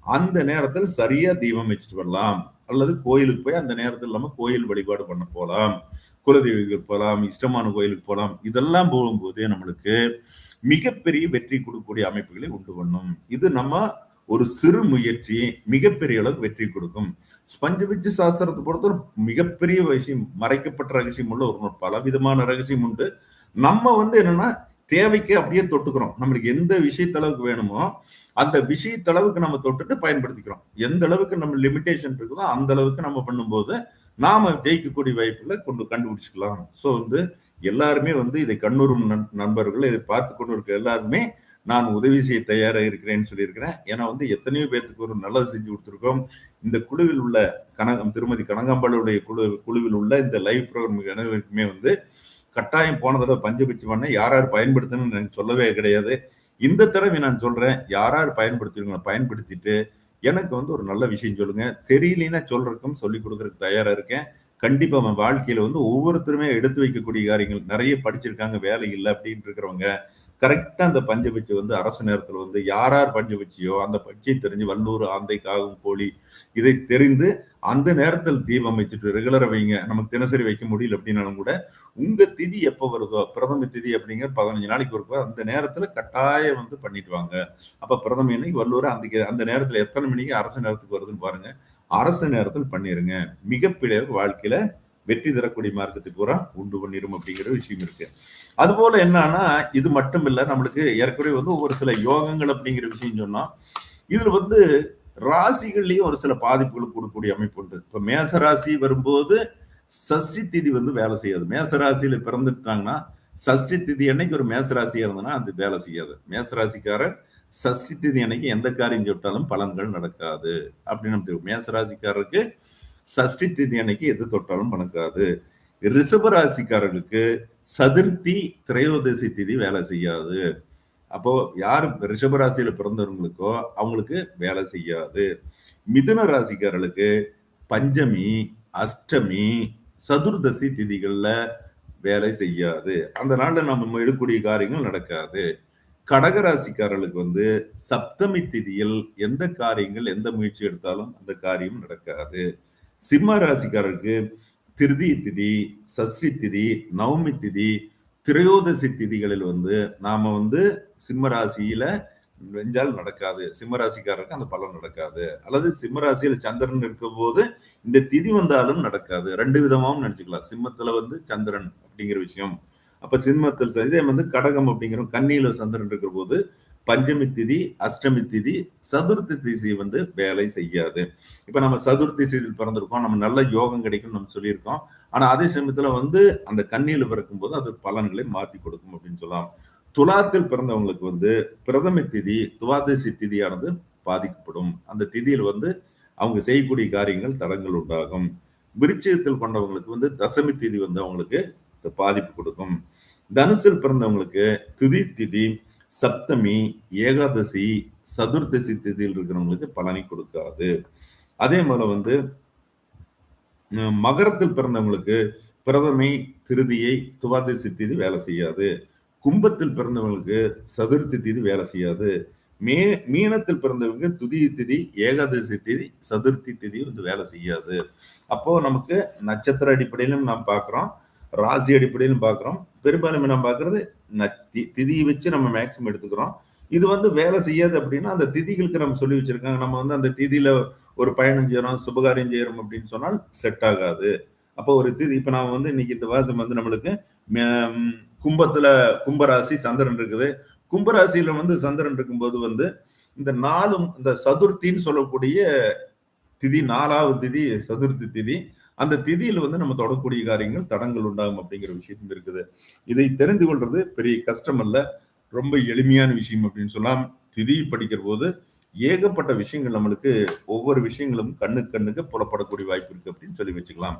அந்த நேரத்தில் சரியா தீபம் வச்சுட்டு வரலாம். அல்லது கோயிலுக்கு போய் அந்த நேரத்தில் நம்ம கோயில் வழிபாடு பண்ண போகலாம். குலதெய்வங்களுக்கு போகலாம், இஷ்டமான கோயிலுக்கு போகலாம். இதெல்லாம் போகும்போது நம்மளுக்கு மிகப்பெரிய வெற்றி கொடுக்கக்கூடிய அமைப்புகளை உண்டு பண்ணும். இது நம்ம ஒரு சிறு முயற்சி மிகப்பெரிய அளவுக்கு வெற்றி கொடுக்கும். பஞ்சபட்சி சாஸ்திரத்தை பொறுத்த மிகப்பெரிய விஷயம், மறைக்கப்பட்ட ரகசியம் உள்ள ஒரு பலவிதமான ரகசியம் உண்டு. நம்ம வந்து என்னன்னா தேவைக்கு அப்படியே தொட்டுக்கிறோம். நம்மளுக்கு எந்த விஷயத்தளவுக்கு வேணுமோ அந்த விஷயத்தளவுக்கு நம்ம தொட்டுட்டு பயன்படுத்திக்கிறோம். எந்த அளவுக்கு நம்ம லிமிடேஷன் இருக்குதோ அந்த அளவுக்கு நம்ம பண்ணும்போது நாம ஜெயிக்கக்கூடிய வாய்ப்புகளை கண்டுபிடிச்சிக்கலாம். ஸோ வந்து எல்லாருமே வந்து இதை கண்ணுறும் நண்பர்கள், இதை பார்த்து கொண்டு இருக்க எல்லாருமே நான் உதவி செய்ய தயாராக இருக்கிறேன்னு சொல்லியிருக்கிறேன். ஏன்னா வந்து எத்தனையோ பேருக்கு ஒரு நல்லது செஞ்சு கொடுத்துருக்கோம். இந்த குழுவில் உள்ள திருமதி கனகாம்பாளுடைய குழுவில் உள்ள இந்த லைவ் ப்ரோக்ராம் அனைவருக்குமே வந்து கட்டாயம் போன தடவை பஞ்சபட்சி பண்ண யார் பயன்படுத்தணும்னு எனக்கு சொல்லவே கிடையாது. இந்த தடவை நான் சொல்றேன், யார் பயன்படுத்துவீங்களோ பயன்படுத்திட்டு எனக்கு வந்து ஒரு நல்ல விஷயம் சொல்லுங்க. தெரியலன்னா சொல்றதுக்கும் சொல்லிக் கொடுக்கறதுக்கு தயாரா இருக்கேன். கண்டிப்பா நம்ம வாழ்க்கையில வந்து ஒவ்வொருத்தருமே எடுத்து வைக்கக்கூடிய காரியங்கள், நிறைய படிச்சிருக்காங்க வேலை இல்லை அப்படின்னு இருக்கிறவங்க கரெக்டா அந்த பஞ்சபட்சி வந்து அரசு நேரத்துல வந்து யார் பஞ்சபட்சியோ அந்த பட்சியை தெரிஞ்சு வல்லூர் ஆந்தை காகும் கோழி இதை தெரிந்து அந்த நேரத்தில் தீபம் வச்சுட்டு ரெகுலரா வைங்க. நமக்கு தினசரி வைக்க முடியல அப்படின்னாலும் கூட உங்க திதி எப்ப வருதோ, பிரதம திதி அப்படிங்கிற 15 நாளைக்கு ஒரு அந்த நேரத்துல கட்டாயம் வந்து பண்ணிட்டு வாங்க. அப்ப பிரதம இன்னைக்கு வல்லூர் அந்த நேரத்துல எத்தனை மணிக்கு அரசு நேரத்துக்கு வருதுன்னு பாருங்க. அரசு நேரத்தில் பண்ணிருங்க. மிகப்பெரிய வாழ்க்கையில வெற்றி தரக்கூடிய மார்க்கத்தை பூரா உண்டு பண்ணிரும் அப்படிங்கிற விஷயம் இருக்கு. அது போல என்னன்னா, இது மட்டும் இல்ல, நம்மளுக்கு ஏற்கனவே வந்து ஒரு சில யோகங்கள் அப்படிங்கிற விஷயம் சொன்னா, இதுல வந்து ராசிகள்லயும் ஒரு சில பாதிப்புகள் கொடுக்கக்கூடிய அமைப்பு உண்டு. இப்ப மேச ராசி வரும்போது சஷ்டி திதி வந்து வேலை செய்யாது. மேச ராசியில பிறந்துட்டாங்கன்னா சஷ்டி திதி அன்னைக்கு ஒரு மேச ராசியா இருந்ததுன்னா அது வேலை செய்யாது. மேச ராசிக்காரர் சஷ்டி திதி அன்னைக்கு எந்த காரியம் தொட்டாலும் பலன்கள் நடக்காது அப்படின்னு மேச ராசிக்காரருக்கு சஷ்டி திதி அன்னைக்கு எது தொட்டாலும் நடக்காது. ரிஷப ராசிக்காரர்களுக்கு சதுர்த்தி திரையோதசி திதி வேலை செய்யாது. அப்போ யாரு ரிஷபராசியில பிறந்தவங்களுக்கோ அவங்களுக்கு வேலை செய்யாது. மிதுன ராசிக்காரர்களுக்கு பஞ்சமி, அஷ்டமி, சதுர்தசி திதிகள்ல வேலை செய்யாது. அந்த நாள்ல நம்ம எடுக்கக்கூடிய காரியங்கள் நடக்காது. கடகராசிக்காரர்களுக்கு வந்து சப்தமி திதியில் எந்த காரியங்கள் எந்த முயற்சி எடுத்தாலும் அந்த காரியம் நடக்காது. சிம்ம ராசிக்காரருக்கு திருதி திதி, சஷ்டி திதி, நவமி திதி, திரையோதசி திதிகளில் வந்து நாம வந்து சிம்ம ராசியில வெஞ்சால் நடக்காது. சிம்ம ராசிக்காரருக்கு அந்த பலன் நடக்காது. அல்லது சிம்ம ராசியில சந்திரன் இருக்கும் போது இந்த திதி வந்தாலும் நடக்காது. ரெண்டு விதமாவும் நினைச்சுக்கலாம். சிம்மத்துல வந்து சந்திரன் அப்படிங்கிற விஷயம், அப்ப சிம்மத்தில் இதே வந்து கடகம் அப்படிங்கிற கன்னியில சந்திரன் இருக்கிற போது பஞ்சமி திதி, அஷ்டமி திதி, சதுர்த்தி திதி வந்து வேலை செய்யாது. இப்ப நம்ம சதுர்த்தி திதியில் பிறந்திருக்கோம், நம்ம நல்ல யோகம் கிடைக்கும் நம்ம சொல்லியிருக்கோம். ஆனா அதே சமயத்துல வந்து அந்த கன்னியில பிறக்கும் போது அது பலன்களை மாற்றி கொடுக்கும் அப்படின்னு சொல்லலாம். துலாத்தில் பிறந்தவங்களுக்கு வந்து பிரதம திதி, துவாதசி திதியானது பாதிக்கப்படும். அந்த திதியில் வந்து அவங்க செய்யக்கூடிய காரியங்கள் தடங்கள் உண்டாகும். விருச்சிகத்தில் கொண்டவங்களுக்கு வந்து தசமி திதி வந்து அவங்களுக்கு பாதிப்பு கொடுக்கும். தனுசில் பிறந்தவங்களுக்கு துதி திதி, சப்தமி, ஏகாதசி, சதுர்தசி திதியில் இருக்கிறவங்களுக்கு பலனை கொடுக்காது. அதே போல வந்து மகரத்தில் பிறந்தவங்களுக்கு பிரதமை, திருதியை, துவாதசி திதி வேலை செய்யாது. கும்பத்தில் பிறந்தவங்களுக்கு சதுர்த்தி திதி வேலை செய்யாது. மீனத்தில் பிறந்தவங்க துதி திதி, ஏகாதசி திதி, சதுர்த்தி திதி வந்து வேலை செய்யாது. அப்போ நமக்கு நட்சத்திர அடிப்படையிலும் நாம் பார்க்கிறோம், ராசி அடிப்படையிலும் பார்க்கிறோம். பெரும்பாலும் நம்ம பார்க்கறது திதியை வச்சு நம்ம மேக்சிமம் எடுத்துக்கிறோம். இது வந்து வேலை செய்யாது அப்படின்னா அந்த திதிகளுக்கு நம்ம சொல்லி வச்சிருக்காங்க. நம்ம வந்து அந்த திதியில ஒரு பயணம் செய்யறோம், சுபகாரியம் செய்யறோம் அப்படின்னு சொன்னால் செட் ஆகாது. அப்போ ஒரு திதி, இப்ப நான் வந்து இன்னைக்கு இந்த வாசம் வந்து நம்மளுக்கு கும்பத்துல கும்பராசி சந்திரன் இருக்குது. கும்பராசியில வந்து சந்திரன் இருக்கும்போது வந்து இந்த நாளும் இந்த சதுர்த்தின்னு சொல்லக்கூடிய திதி, 4வது திதி சதுர்த்தி திதி, அந்த திதியில வந்து நம்ம தொடரக்கூடிய காரியங்கள் தடங்கள் உண்டாகும் அப்படிங்கிற விஷயம் இருக்குது. இதை தெரிந்து கொள்றது பெரிய கஷ்டம் அல்ல, ரொம்ப எளிமையான விஷயம் அப்படின்னு சொல்லலாம். திதி படிக்கிற போது ஏகப்பட்ட விஷயங்கள் நம்மளுக்கு ஒவ்வொரு விஷயங்களும் கண்ணுக்கு புலப்படக்கூடிய வாய்ப்பு இருக்கு அப்படின்னு சொல்லி வச்சுக்கலாம்.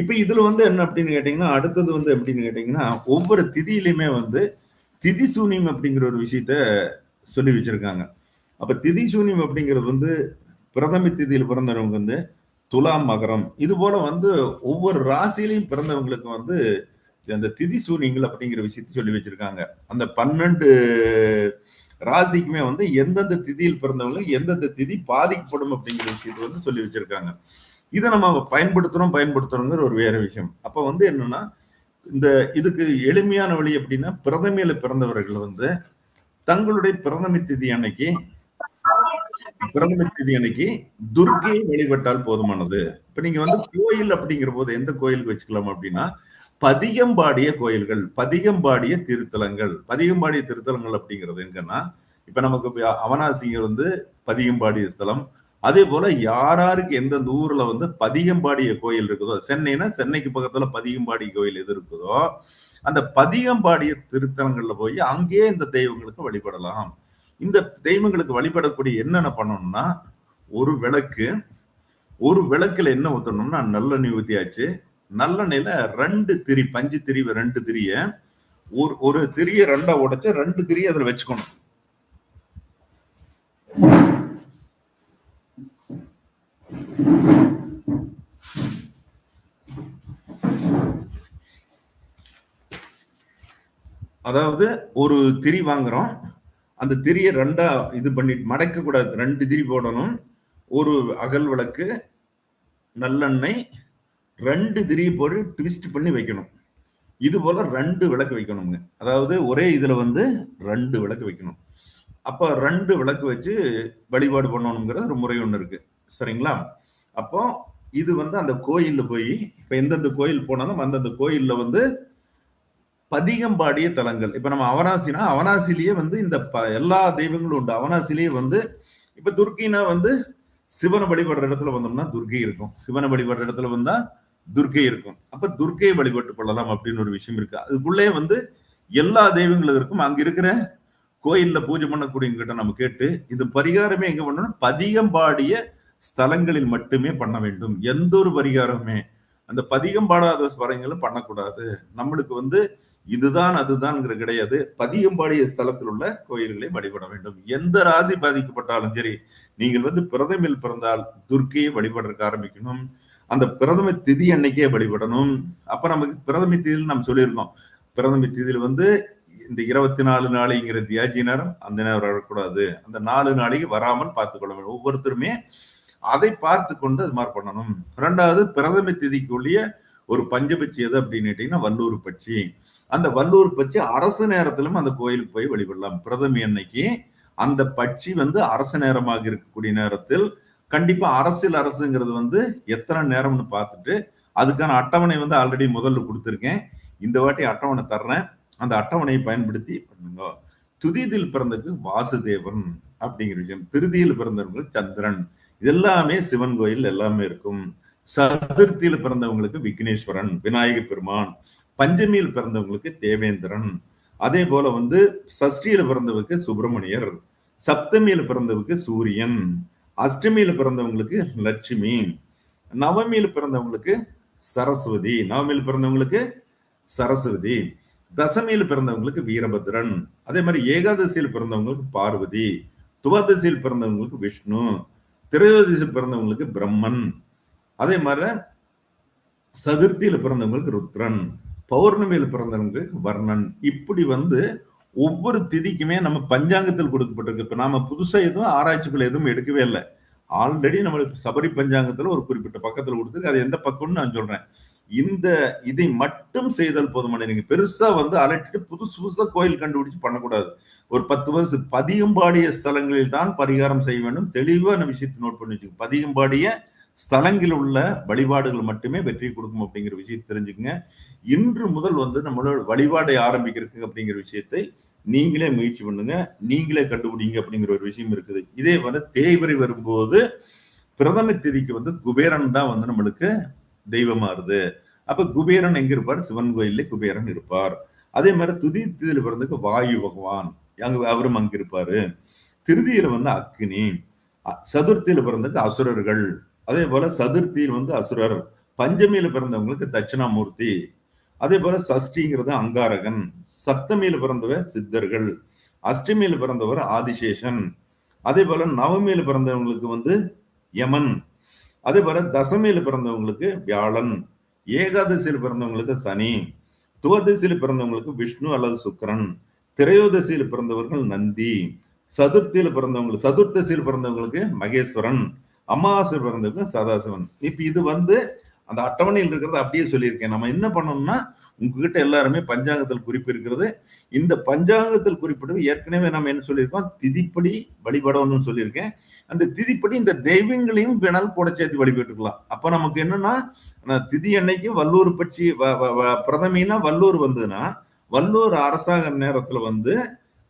இப்ப இதுல வந்து என்ன அப்படின்னு கேட்டீங்கன்னா, அடுத்தது வந்து எப்படின்னு கேட்டீங்கன்னா, ஒவ்வொரு திதியிலுமே வந்து திதி சூன்யம் அப்படிங்கிற ஒரு விஷயத்த சொல்லி வச்சிருக்காங்க. அப்ப திதி சூன்யம் அப்படிங்கிறது வந்து பிரதம திதியில் பிறந்தவங்க வந்து துலாம், மகரம், இது போல வந்து ஒவ்வொரு ராசியிலையும் பிறந்தவங்களுக்கு வந்து அந்த திதி சூன்யங்கள் அப்படிங்கிற விஷயத்த சொல்லி வச்சிருக்காங்க. அந்த 12 ராசிக்குமே வந்து எந்தெந்த திதியில் பிறந்தவங்களுக்கு எந்தெந்த திதி பாதிக்கப்படும் அப்படிங்கிற விஷயத்த வந்து சொல்லி வச்சிருக்காங்க. இதை நம்ம பயன்படுத்துறோங்கிற ஒரு வேற விஷயம். அப்ப வந்து என்னன்னா, இந்த இதுக்கு எளிமையான வழி எப்படின்னா, பிரதமையில பிறந்தவர்கள் வந்து தங்களுடைய பிரதம திதி அன்னைக்கு துர்க்கையை வழிபட்டால் போதுமானது. இப்ப நீங்க வந்து கோயில் அப்படிங்கிற போது எந்த கோயிலுக்கு வச்சுக்கலாம் அப்படின்னா, பதிகம்பாடிய கோயில்கள், பதிகம்பாடிய திருத்தலங்கள். பதிகம்பாடிய திருத்தலங்கள் அப்படிங்கிறது எங்கன்னா, இப்ப நமக்கு அவனாசிங்கர் வந்து பதிகம்பாடிய ஸ்தலம். அதே போல யாருக்கு எந்தெந்த ஊர்ல வந்து பதிகம்பாடிய கோயில் இருக்குதோ, சென்னைனா சென்னைக்கு பக்கத்துல பதிகம்பாடி கோயில் எது இருக்குதோ அந்த பதிகம்பாடிய திருத்தலங்கள்ல போய் அங்கேயே இந்த தெய்வங்களுக்கு வழிபடலாம். இந்த தெய்வங்களுக்கு வழிபடக்கூடிய என்னென்ன பண்ணணும்னா, ஒரு விளக்குல என்ன ஊத்தணும்னா நல்லெண்ணெய் ஊத்தியாச்சு. நல்லெண்ணெயில 2 திரி, பஞ்சு திரி, 2 திரிய ஒரு திரிய 2 உடைச்சு 2 திரிய அதுல வச்சுக்கணும். அதாவது ஒரு திரி வாங்குறோம், அந்த திரியை ரெண்டா இது பண்ணி மடக்க கூடாது, 2 திரி போடணும். ஒரு அகல் விளக்கு, நல்லெண்ணெய், 2 திரி போட்டு ட்விஸ்ட் பண்ணி வைக்கணும். இது போல 2 விளக்கு வைக்கணுங்க. அதாவது ஒரே இதுல 2 விளக்கு வைக்கணும். அப்ப 2 விளக்கு வச்சு வழிபாடு பண்ணணுங்கிற ஒரு முறை ஒண்ணு இருக்கு. சரிங்களா? அப்போ இது அந்த கோயில்ல போய் இப்ப எந்தெந்த கோயில் போனாலும் அந்தந்த கோயில்ல பதிகம் பாடிய தலங்கள். இப்ப நம்ம அவனாசினா அவனாசிலேயே இந்த எல்லா தெய்வங்களும் உண்டு. அவனாசிலேயே இப்ப துர்க்கினா சிவனை வழிபடுற இடத்துல வந்தோம்னா துர்க்கை இருக்கும், சிவனை வழிபடுற இடத்துல வந்தா துர்க்கை இருக்கும். அப்ப துர்க்கையை வழிபட்டு கொள்ளலாம் அப்படின்னு ஒரு விஷயம் இருக்கு. அதுக்குள்ளே எல்லா தெய்வங்களும் இருக்கும். அங்க இருக்கிற கோயில்ல பூஜை பண்ணக்கூடியவங்க கிட்ட நம்ம கேட்டு இது பரிகாரமே எங்க பண்ணணும், பதிகம் பாடிய ஸ்தலங்களில் மட்டுமே பண்ண வேண்டும். எந்த ஒரு பரிகாரமே அந்த பதிகம் பாடாத ஸ்வரங்களும் பண்ணக்கூடாது. நம்மளுக்கு இதுதான் அதுதான்ங்கிற கிடையாது. பதிகம் பாடிய ஸ்தலத்தில் உள்ள கோயில்களை வழிபட வேண்டும். எந்த ராசி பாதிக்கப்பட்டாலும் சரி, நீங்கள் பிரதமில் பிறந்தால் துர்க்கையை வழிபடுறதுக்கு ஆரம்பிக்கணும். அந்த பிரதம திதி அன்னைக்கே வழிபடணும். அப்ப நமக்கு பிரதம திதியில் நம்ம சொல்லியிருக்கோம், பிரதம திதியில் இந்த 24 நாளைங்கிற தியாஜி நேரம் அந்த நேரம் வரக்கூடாது. அந்த 4 நாளைக்கு வராமல் பார்த்துக்கொள்ள வேண்டும். ஒவ்வொருத்தருமே அதை பார்த்து கொண்டு அது மாதிரி பண்ணணும். 2வது பிரதம திதிக்குள்ளேய ஒரு பஞ்சபட்சி எது அப்படின்னு கேட்டீங்கன்னா வல்லூர் பட்சி. அந்த வல்லூர் பட்சி அரசு நேரத்திலும் அந்த கோயிலுக்கு போய் வழிபடலாம். பிரதமி அன்னைக்கு அந்த பட்சி அரசு நேரமாக இருக்கக்கூடிய நேரத்தில் கண்டிப்பா அரசுங்கிறது எத்தனை நேரம்னு பார்த்துட்டு அதுக்கான அட்டவணை ஆல்ரெடி முதல்ல கொடுத்துருக்கேன். இந்த வாட்டி அட்டவணை தர்றேன், அந்த அட்டவணையை பயன்படுத்தி பண்ணுங்க. துதிதில் பிறந்ததுக்கு வாசுதேவன் அப்படிங்கிற விஷயம், திருதியில் பிறந்தவங்களுக்கு சந்திரன், இதெல்லாமே சிவன் கோயில் எல்லாமே இருக்கும். சதுர்த்தியில் பிறந்தவங்களுக்கு விக்னேஸ்வரன் விநாயக பெருமான், பஞ்சமியில் பிறந்தவங்களுக்கு தேவேந்திரன், அதே போல சஷ்டியில பிறந்தவருக்கு சுப்பிரமணியர், சப்தமியில பிறந்தவருக்கு சூரியன், அஷ்டமியில பிறந்தவங்களுக்கு லட்சுமி, நவமியில பிறந்தவங்களுக்கு சரஸ்வதி, தசமியில் பிறந்தவங்களுக்கு வீரபத்ரன், அதே மாதிரி ஏகாதசியில் பிறந்தவங்களுக்கு பார்வதி, துவாதசியில் பிறந்தவங்களுக்கு விஷ்ணு, திரையோதசியில் பிறந்தவங்களுக்கு பிரம்மன், அதே மாதிரி சதுர்த்தியில பிறந்தவங்களுக்கு ருத்ரன், பௌர்ணமியில பிறந்தவங்களுக்கு வர்ணன். இப்படி ஒவ்வொரு திதிக்குமே நம்ம பஞ்சாங்கத்தில் கொடுக்கப்பட்டிருக்கு. இப்ப நாம புதுசா எதுவும் ஆராய்ச்சிக்குள்ள எதுவும் எடுக்கவே இல்லை. ஆல்ரெடி நம்மளுக்கு சபரி பஞ்சாங்கத்துல ஒரு குறிப்பிட்ட பக்கத்துல கொடுத்துருக்கு. அது எந்த பக்கம்னு நான் சொல்றேன். இதை மட்டும் செய்தல் போதுமான. நீங்க பெருசா அலட்டிட்டு புதுசா கோயில் கண்டுபிடிச்சு பண்ணக்கூடாது. ஒரு 10 வருஷம் பதிகம் பாடிய ஸ்தலங்களில் தான் பரிகாரம் செய்ய வேண்டும். தெளிவான விஷயத்தை நோட் பண்ணி வச்சுக்கோங்க. பதிகம் பாடிய ஸ்தலங்களில் உள்ள வழிபாடுகள் மட்டுமே வெற்றி கொடுக்கும் அப்படிங்கிற விஷயத்தை தெரிஞ்சுக்கங்க. இன்று முதல் நம்மளோட வழிபாடை ஆரம்பிக்கிறதுக்கு அப்படிங்கிற விஷயத்தை நீங்களே முயற்சி பண்ணுங்க, நீங்களே கண்டுபிடிங்க அப்படிங்கிற ஒரு விஷயம் இருக்குது. இதே தேய்பிறை வரும்போது பிரதம திதிக்கு குபேரன் தான் நம்மளுக்கு தெய்வமா இருது. அப்ப குபேரன் எங்க இருப்பார், சிவன் கோயிலே குபேரன் இருப்பார். அதே மாதிரி துதி திதியில பிறந்ததுக்கு வாயு பகவான் அவரும் அங்க இருப்பாரு. திருதியில அக்னி, சதுர்த்தியில பிறந்ததுக்கு அசுரர்கள், அதே போல சதுர்த்தியில் அசுரர், பஞ்சமியில பிறந்தவங்களுக்கு தட்சிணாமூர்த்தி, அதே போல சஷ்டிங்கிறது அங்காரகன், சப்தமியில பிறந்தவர் சித்தர்கள், அஷ்டமியில பிறந்தவர் ஆதிசேஷன், அதே போல நவமியில பிறந்தவங்களுக்கு யமன், அதே போல தசமியில பிறந்தவங்களுக்கு வியாழன், ஏகாதசியில் பிறந்தவங்களுக்கு சனி, துவதசியில் பிறந்தவங்களுக்கு விஷ்ணு அல்லது சுக்கிரன், திரையோதசியில் பிறந்தவர்கள் நந்தி, சதுர்த்தியில் பிறந்தவங்களுக்கு மகேஸ்வரன், அமாவாசை பிறந்தவங்க சதாசிவன். இப்ப இது அந்த அட்டவணையில் இருக்கிறத அப்படியே சொல்லியிருக்கேன். நம்ம என்ன பண்ணணும்னா, உங்ககிட்ட எல்லாருமே பஞ்சாங்கத்தில் குறிப்பு இருக்கிறது. இந்த பஞ்சாங்கத்தில் குறிப்பிட்டு ஏற்கனவே நம்ம என்ன சொல்லியிருக்கோம், திதிப்படி வழிபடணும்னு சொல்லியிருக்கேன். அந்த திதிப்படி இந்த தெய்வங்களையும் வேணாலும் கூட சேர்த்து வழிபட்டுக்கலாம். அப்ப நமக்கு என்னன்னா, திதி அன்னைக்கு வல்லூர் பட்சி பிரதமினா வல்லூர் வந்ததுன்னா, வல்லூர் அரசாங்க நேரத்துல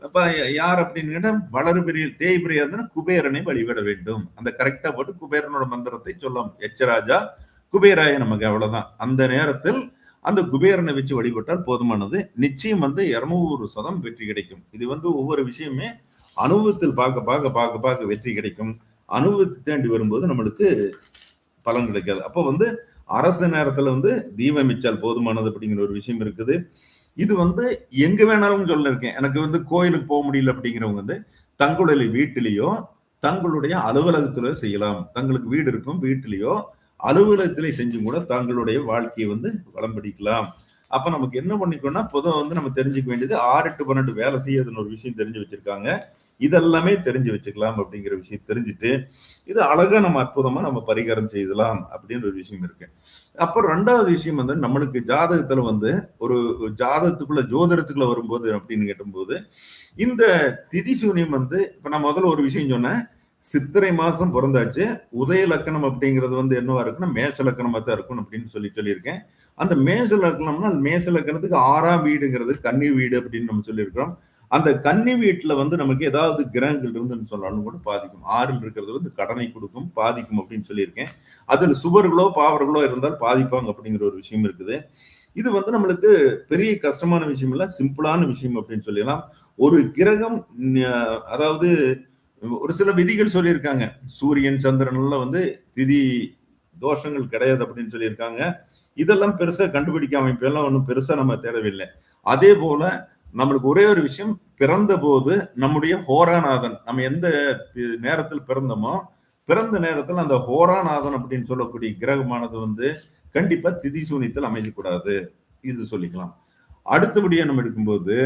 அப்ப யார் அப்படின்னு கேட்டா வளர்பிரி தேய்பிரியா இருந்தா குபேரனை வழிபட வேண்டும். அந்த கரெக்டா போட்டு குபேரனோட மந்திரத்தை சொல்லலாம், எச்சராஜா குபேராய நமக்கு, அவ்வளவுதான். அந்த நேரத்தில் அந்த குபேரனை வச்சு வழிபட்டால் போதுமானது. நிச்சயம் 200% வெற்றி கிடைக்கும். இது ஒவ்வொரு விஷயமே அனுபவத்தில் பார்க்க வெற்றி கிடைக்கும். அனுபவத்தை தாண்டி வரும்போது நம்மளுக்கு பலன் கிடைக்காது. அப்போ அரசு நேரத்துல தீபம் வச்சால் போதுமானது அப்படிங்கிற ஒரு விஷயம் இருக்குது. இது எங்க வேணாலும் சொல்லிருக்கேன். எனக்கு கோயிலுக்கு போக முடியல அப்படிங்கிறவங்க தங்களுடைய வீட்டிலேயோ தங்களுடைய அலுவலகத்துல செய்யலாம். தங்களுக்கு வீடு இருக்கும், வீட்டிலேயோ அலுவலகத்திலே செஞ்சு கூட தங்களுடைய வாழ்க்கையை வந்து வளம்படிக்கலாம். அப்ப நமக்கு என்ன பண்ணிக்கணும்னா, பொதுவா வந்து நம்ம தெரிஞ்சுக்க வேண்டியது 6 to 12 வேலை செய்யறதுன்னு ஒரு விஷயம் தெரிஞ்சு வச்சிருக்காங்க. இதெல்லாமே தெரிஞ்சு வச்சுக்கலாம் அப்படிங்கிற விஷயம் தெரிஞ்சுட்டு, இது அழகா நம்ம அற்புதமா நம்ம பரிகாரம் செய்யலாம் அப்படின்னு ஒரு விஷயம் இருக்கு. அப்புறம் 2வது விஷயம் வந்து நம்மளுக்கு ஜாதகத்துல வந்து ஒரு ஜாதகத்துக்குள்ள ஜோதிடத்துக்குள்ள வரும்போது அப்படின்னு கேட்டும்போது, இந்த திதி சூனியம் வந்து இப்ப நான் முதல்ல ஒரு விஷயம் சொன்னேன். சித்திரை மாசம் பிறந்தாச்சு. உதய லக்கணம் அப்படிங்கிறது வந்து என்னவா இருக்குன்னா மேஷ லக்கணமா தான் இருக்கும் அப்படின்னு சொல்லியிருக்கேன். அந்த மேஷ லக்கணம்னா அந்த மேஷ லக்கணத்துக்கு 6ஆம் வீடுங்கிறது கன்னி வீடு அப்படின்னு நம்ம சொல்லியிருக்கிறோம். அந்த கன்னி வீட்டுல வந்து நமக்கு ஏதாவது கிரகங்கள் இருந்துன்னு சொன்னாலும் கூட பாதிக்கும். 6ல் இருக்கிறது வந்து கடனை கொடுக்கும், பாதிக்கும் அப்படின்னு சொல்லியிருக்கேன். அதுல சுபர்களோ பாவர்களோ இருந்தால் பாதிப்பாங்க அப்படிங்கிற ஒரு விஷயம் இருக்குது. இது வந்து நம்மளுக்கு பெரிய கஷ்டமான விஷயம் இல்ல, சிம்பிளான விஷயம் அப்படின்னு சொல்லலாம். ஒரு கிரகம் அதாவது ஒரு சில விதிகள் சொல்லியிருக்காங்க. சூரியன் சந்திரன் எல்லாம் வந்து திதி தோஷங்கள் கிடையாது அப்படின்னு சொல்லியிருக்காங்க. இதெல்லாம் பெருசா கண்டுபிடிக்காம இப்ப எல்லாம் ஒன்றும் பெருசா நம்ம தேடவில்லை. அதே போல நம்மளுக்கு ஒரே ஒரு விஷயம், பிறந்த போது நம்முடைய ஹோராநாதன் நம்ம எந்த நேரத்தில் பிறந்தோமோ பிறந்த நேரத்தில் அந்த ஹோராநாதன் அப்படின்னு சொல்லக்கூடிய கிரகமானது வந்து கண்டிப்பா திதி சூனியத்தில் அமையக்கூடாது. இது சொல்லிக்கலாம். அடுத்தபடியா நம்ம எடுக்கும்போது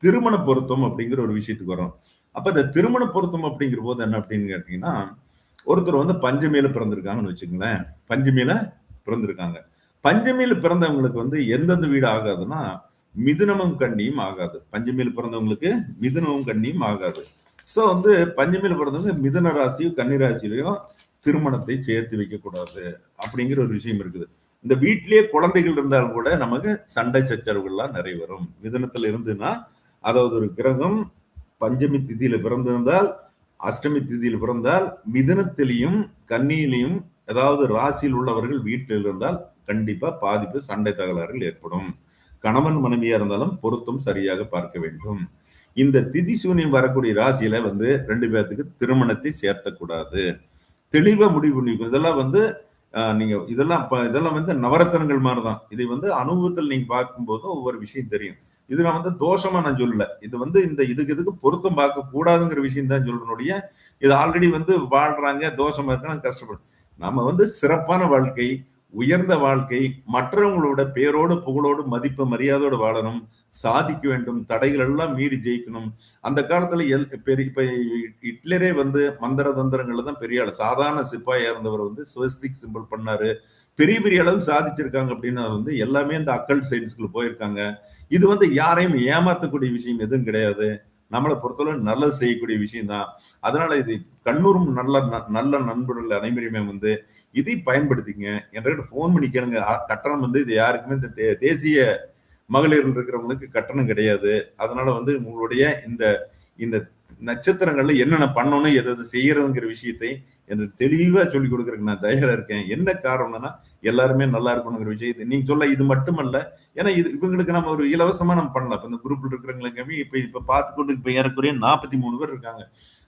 திருமண பொருத்தம் அப்படிங்கிற ஒரு விஷயத்துக்கு வரும். அப்ப இந்த திருமண பொருத்தம் அப்படிங்கிற போது என்ன அப்படின்னு கேட்டீங்கன்னா, ஒருத்தர் வந்து பஞ்சமியில பிறந்திருக்காங்கன்னு வச்சுக்கோங்களேன். பஞ்சமியில பிறந்திருக்காங்க. பஞ்சமியில பிறந்தவங்களுக்கு வந்து எந்தெந்த வீடு ஆகாதுன்னா மிதுனமும் கன்னியும் ஆகாது. பஞ்சமியில பிறந்தவங்களுக்கு மிதுனமும் கன்னியும் ஆகாது. சோ வந்து பஞ்சமியில பிறந்தவங்க மிதுன ராசியும் கன்னி ராசியிலையும் திருமணத்தை சேர்த்து வைக்க கூடாது அப்படிங்கிற ஒரு விஷயம் இருக்குது. இந்த வீட்டிலேயே குழந்தைகள் இருந்தாலும் கூட நமக்கு சண்டை சச்சரவுகள்லாம் நிறைய வரும். மிதுனத்துல இருந்துன்னா, அதாவது ஒரு கிரகம் பஞ்சமி திதியில பிறந்திருந்தால், அஷ்டமி திதியில பிறந்தால், மிதுனத்திலையும் கன்னியிலையும் ஏதாவது ராசியில் உள்ளவர்கள் வீட்டில் இருந்தால் கண்டிப்பா பாதிப்பு, சண்டை தகராறுகள் ஏற்படும். கணவன் மனைவியா இருந்தாலும் பொருத்தம் சரியாக பார்க்க வேண்டும். இந்த திதி சூனியம் வரக்கூடிய ராசியில வந்து 2 பேர்த்துக்கு திருமணத்தை சேர்த்தக்கூடாது. தெளிவா முடிவு பண்ணிக்கணும். இதெல்லாம் வந்து நீங்க இதெல்லாம் வந்து நவரத்தனங்கள் மாதிரிதான். இதை வந்து அனுபவத்தில் நீங்க பார்க்கும்போது ஒவ்வொரு விஷயம் தெரியும். இது நான் வந்து தோஷமா நான் சொல்லல. இது வந்து இதுக்கு பொருத்தம் பார்க்க கூடாதுங்கிற விஷயம் தான் சொல்லணுடைய. இது ஆல்ரெடி வந்து வாழ்றாங்க, தோஷமா இருக்கு, கஷ்டப்படும். நம்ம வந்து சிறப்பான வாழ்க்கை, உயர்ந்த வாழ்க்கை, மற்றவங்களோட பேரோடு புகழோடு மதிப்பு மரியாதையோடு வாழணும், சாதிக்க வேண்டும், தடைகள் எல்லாம் மீறி ஜெயிக்கணும். அந்த காலத்துல இப்ப ஹிட்லரே வந்து மந்திர தந்திரங்கள்ல தான் பெரிய ஆள். சாதாரண சிப்பாயா இருந்தவர் வந்து ஸ்வஸ்திக் சிம்பிள் பண்ணாரு, பெரிய பெரிய அளவு சாதிச்சிருக்காங்க. அப்படின்னா வந்து எல்லாமே இந்த அக்கல்ட் சயின்ஸ்குள்ள போயிருக்காங்க. இது வந்து யாரையும் ஏமாத்தக்கூடிய விஷயம் எதுவும் கிடையாது. நம்மளை பொறுத்தவரை நல்லது செய்யக்கூடிய விஷயம் தான். அதனால இது கண்ணூரும் நல்ல நண்பர்கள் அனைவருமே வந்து இதை பயன்படுத்திங்க. என்கிட்ட போன் பண்ணி கேளுங்க. கட்டணம் வந்து இது யாருக்குமே இந்த தேசிய மகளிர் இருக்கிறவங்களுக்கு கட்டணம் கிடையாது. அதனால வந்து உங்களுடைய இந்த இந்த நட்சத்திரங்கள்ல என்னென்ன பண்ணணும், எது செய்யறதுங்கிற விஷயத்தை எனக்கு தெளிவா சொல்லிக் கொடுக்கறதுக்கு நான் தயாரா இருக்கேன். என்ன காரணம்னா எல்லாருமே நல்லா இருக்கணுங்கிற விஷயத்தை நீங்க சொல்ல இது மட்டுமல்ல. ஏன்னா இவங்களுக்கு நம்ம ஒரு இலவசமா நம்ம பண்ணலாம். இப்ப இந்த குரூப்ல இருக்கிறவங்களுக்கு இப்ப பார்த்துக்கொண்டு இப்ப ஏறக்குறைய 43 பேர் இருக்காங்க.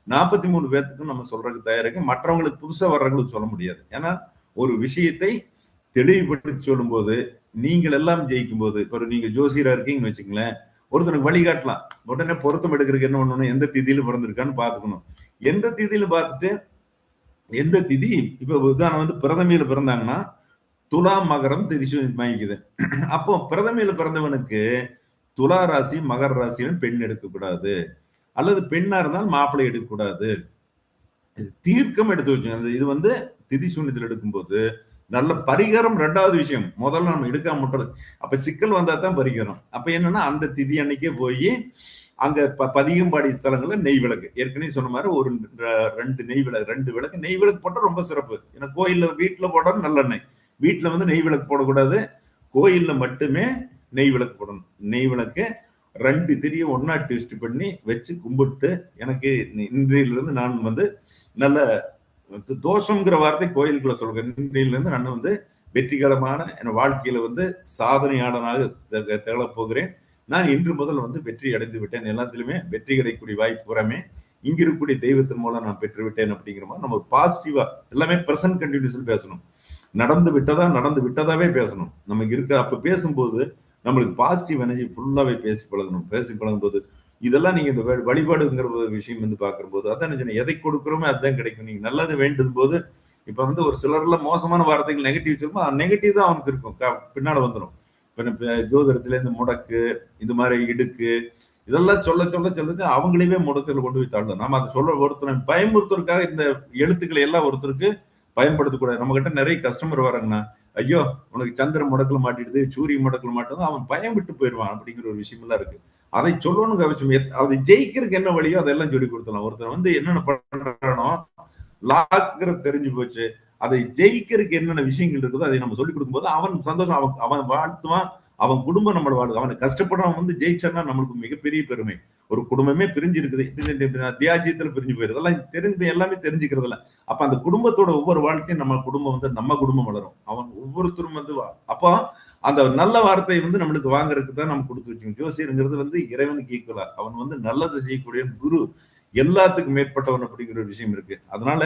43 பேர்த்துக்கும் நம்ம சொல்றதுக்கு தயாரா இருக்கு. மற்றவங்களுக்கு புதுசா வர்றவங்களுக்கு சொல்ல முடியாது. ஏன்னா ஒரு விஷயத்தை தெளிவுபடுத்தி சொல்லும் போது நீங்கள் எல்லாம் ஜெயிக்கும் போது, இப்ப நீங்க ஜோசியரா இருக்கீங்கன்னு வச்சுங்களேன், ஒருத்தனுக்கு வழிகாட்டலாம். உடனே பொருத்தம் எடுக்கிறதுக்கு என்ன பண்ணணும், எந்த திதியில பிறந்திருக்கான்னு பாத்துக்கணும். எந்த திதியில பார்த்துட்டு எந்த திதி இப்ப உதாரணம் வந்து பிரதமையில பிறந்தாங்கன்னா துலா மகரம் திதி வாங்கிக்குது. அப்போ பிரதமையில பிறந்தவனுக்கு துலா ராசி மகர ராசியிலும் பெண் எடுக்கக்கூடாது, அல்லது பெண்ணா இருந்தால் மாப்பிள்ளை எடுக்கக்கூடாது. தீர்க்கம் எடுத்து வச்சு இது வந்து திதி சூன்யத்தில் எடுக்கும்போது நல்ல பரிகாரம். 2வது விஷயம், முதல்ல நம்ம எடுக்காம விட்டுறது. அப்ப சிக்கல் வந்தா தான் பரிகாரம். அப்ப என்னன்னா அந்த திதி அன்னைக்கே போய் அங்க பதிகம்பாடி ஸ்தலங்கள்ல நெய் விளக்கு, ஏற்கனவே சொன்ன மாதிரி ஒரு 2 நெய் விளக்கு போட்டா ரொம்ப சிறப்பு. ஏன்னா கோயில்ல வீட்டுல போட்டா நல்லெண்ணெய், வீட்டுல வந்து நெய் விளக்கு போடக்கூடாது, கோயில்ல மட்டுமே நெய் விளக்கு போடணும். நெய் விளக்கு 2 திரிய ஒன்னா ட்விஸ்ட் பண்ணி வச்சு கும்பிட்டு, எனக்கு இன்றையிலிருந்து நான் வந்து நல்ல தோஷம்ங்கிற வார்த்தை கோயிலுக்குள்ள சொல்றேன். இன்றையிலிருந்து நான் வந்து வெற்றிகரமான என் வாழ்க்கையில வந்து சாதனையாளனாக திகழப் போகிறேன். நான் இன்று முதல் வந்து வெற்றி அடைந்து விட்டேன். எல்லாத்திலுமே வெற்றி கிடைக்கக்கூடிய வாய்ப்பு புறமே இங்க இருக்கக்கூடிய தெய்வத்தின் மூலம் நான் பெற்று விட்டேன். அப்படிங்கிற மாதிரி நம்ம பாசிட்டிவா எல்லாமே பிரசன்ட் கண்டினியூஸில் பேசணும். நடந்து விட்டதாவே பேசணும். நமக்கு இருக்க அப்ப பேசும்போது நம்மளுக்கு பாசிட்டிவ் எனர்ஜி ஃபுல்லாவே பேசி பழகணும். பேசி பழகும்போது இதெல்லாம் நீங்க இந்த வழிபாடுங்கிற ஒரு விஷயம் வந்து பார்க்கும்போது அதான் சொன்னேன், எதை கொடுக்குறோமோ அதுதான் கிடைக்கும். நீங்க நல்லது வேண்டும் போது இப்ப வந்து ஒரு சிலர்லாம் மோசமான வார்த்தைகள் நெகட்டிவ் சொல்லும்போது நெகட்டிவ் தான் அவனுக்கு இருக்கும், பின்னால வந்துடும். இப்ப ஜோதிடத்துல இந்த முடக்கு, இது மாதிரி இடுக்கு, இதெல்லாம் சொல்ல சொல்ல சொல்ல அவங்களையே முடக்கில் கொண்டு போய் தள்ளும். நம்ம அதை சொல்ல ஒருத்தர் பயமுறுத்துறதுக்காக இந்த எழுத்துக்களை எல்லாம் ஒருத்தருக்கு பயன்படுத்தக்கூடாது. நம்ம கிட்ட நிறைய கஸ்டமர் வராங்கண்ணா, ஐயோ உனக்கு சந்திரன் முடக்குல மாட்டிடுது, சூரிய முடக்குல மாட்டது, அவன் பயம் விட்டு போயிடுவான் அப்படிங்கிற ஒரு விஷயம் எல்லாம் இருக்கு. அதை சொல்லணும்னு அவசியம். அதை ஜெயிக்கிறதுக்கு என்ன வழியோ அதெல்லாம் சொல்லி கொடுத்தலாம். ஒருத்தர் வந்து என்னென்ன பண்றானோ லாக்குறது தெரிஞ்சு போச்சு, அதை ஜெயிக்கிறதுக்கு என்னென்ன விஷயங்கள் இருக்குதோ அதை நம்ம சொல்லிக் கொடுக்கும்போது அவன் சந்தோஷம், அவன் வாழ்த்துவான், அவன் குடும்பம் நம்மள வாழுது. அவனை கஷ்டப்படுறவன் வந்து ஜெயிச்சான்னா நம்மளுக்கு மிகப்பெரிய பெருமை. ஒரு குடும்பமே பிரிஞ்சு இருக்குது, தியாஜியத்துல பிரிஞ்சு போயிருது, அதெல்லாம் தெரிஞ்சு எல்லாமே தெரிஞ்சுக்கிறது இல்ல. அப்ப அந்த குடும்பத்தோட ஒவ்வொரு வாழ்க்கையும் நம்ம குடும்பம் வந்து நம்ம குடும்பம் வளரும். அவன் ஒவ்வொருத்தரும் வந்து அப்போ அந்த நல்ல வார்த்தையை வந்து நம்மளுக்கு வாங்குறதுக்கு தான் நம்ம கொடுத்து வச்சோம். ஜோசியருங்கிறது வந்து இறைவனுக்கு ஈக்குவலா, அவன் வந்து நல்லது செய்யக்கூடிய குரு, எல்லாத்துக்கும் மேற்பட்டவன் அப்படிங்கிற ஒரு விஷயம் இருக்கு. அதனால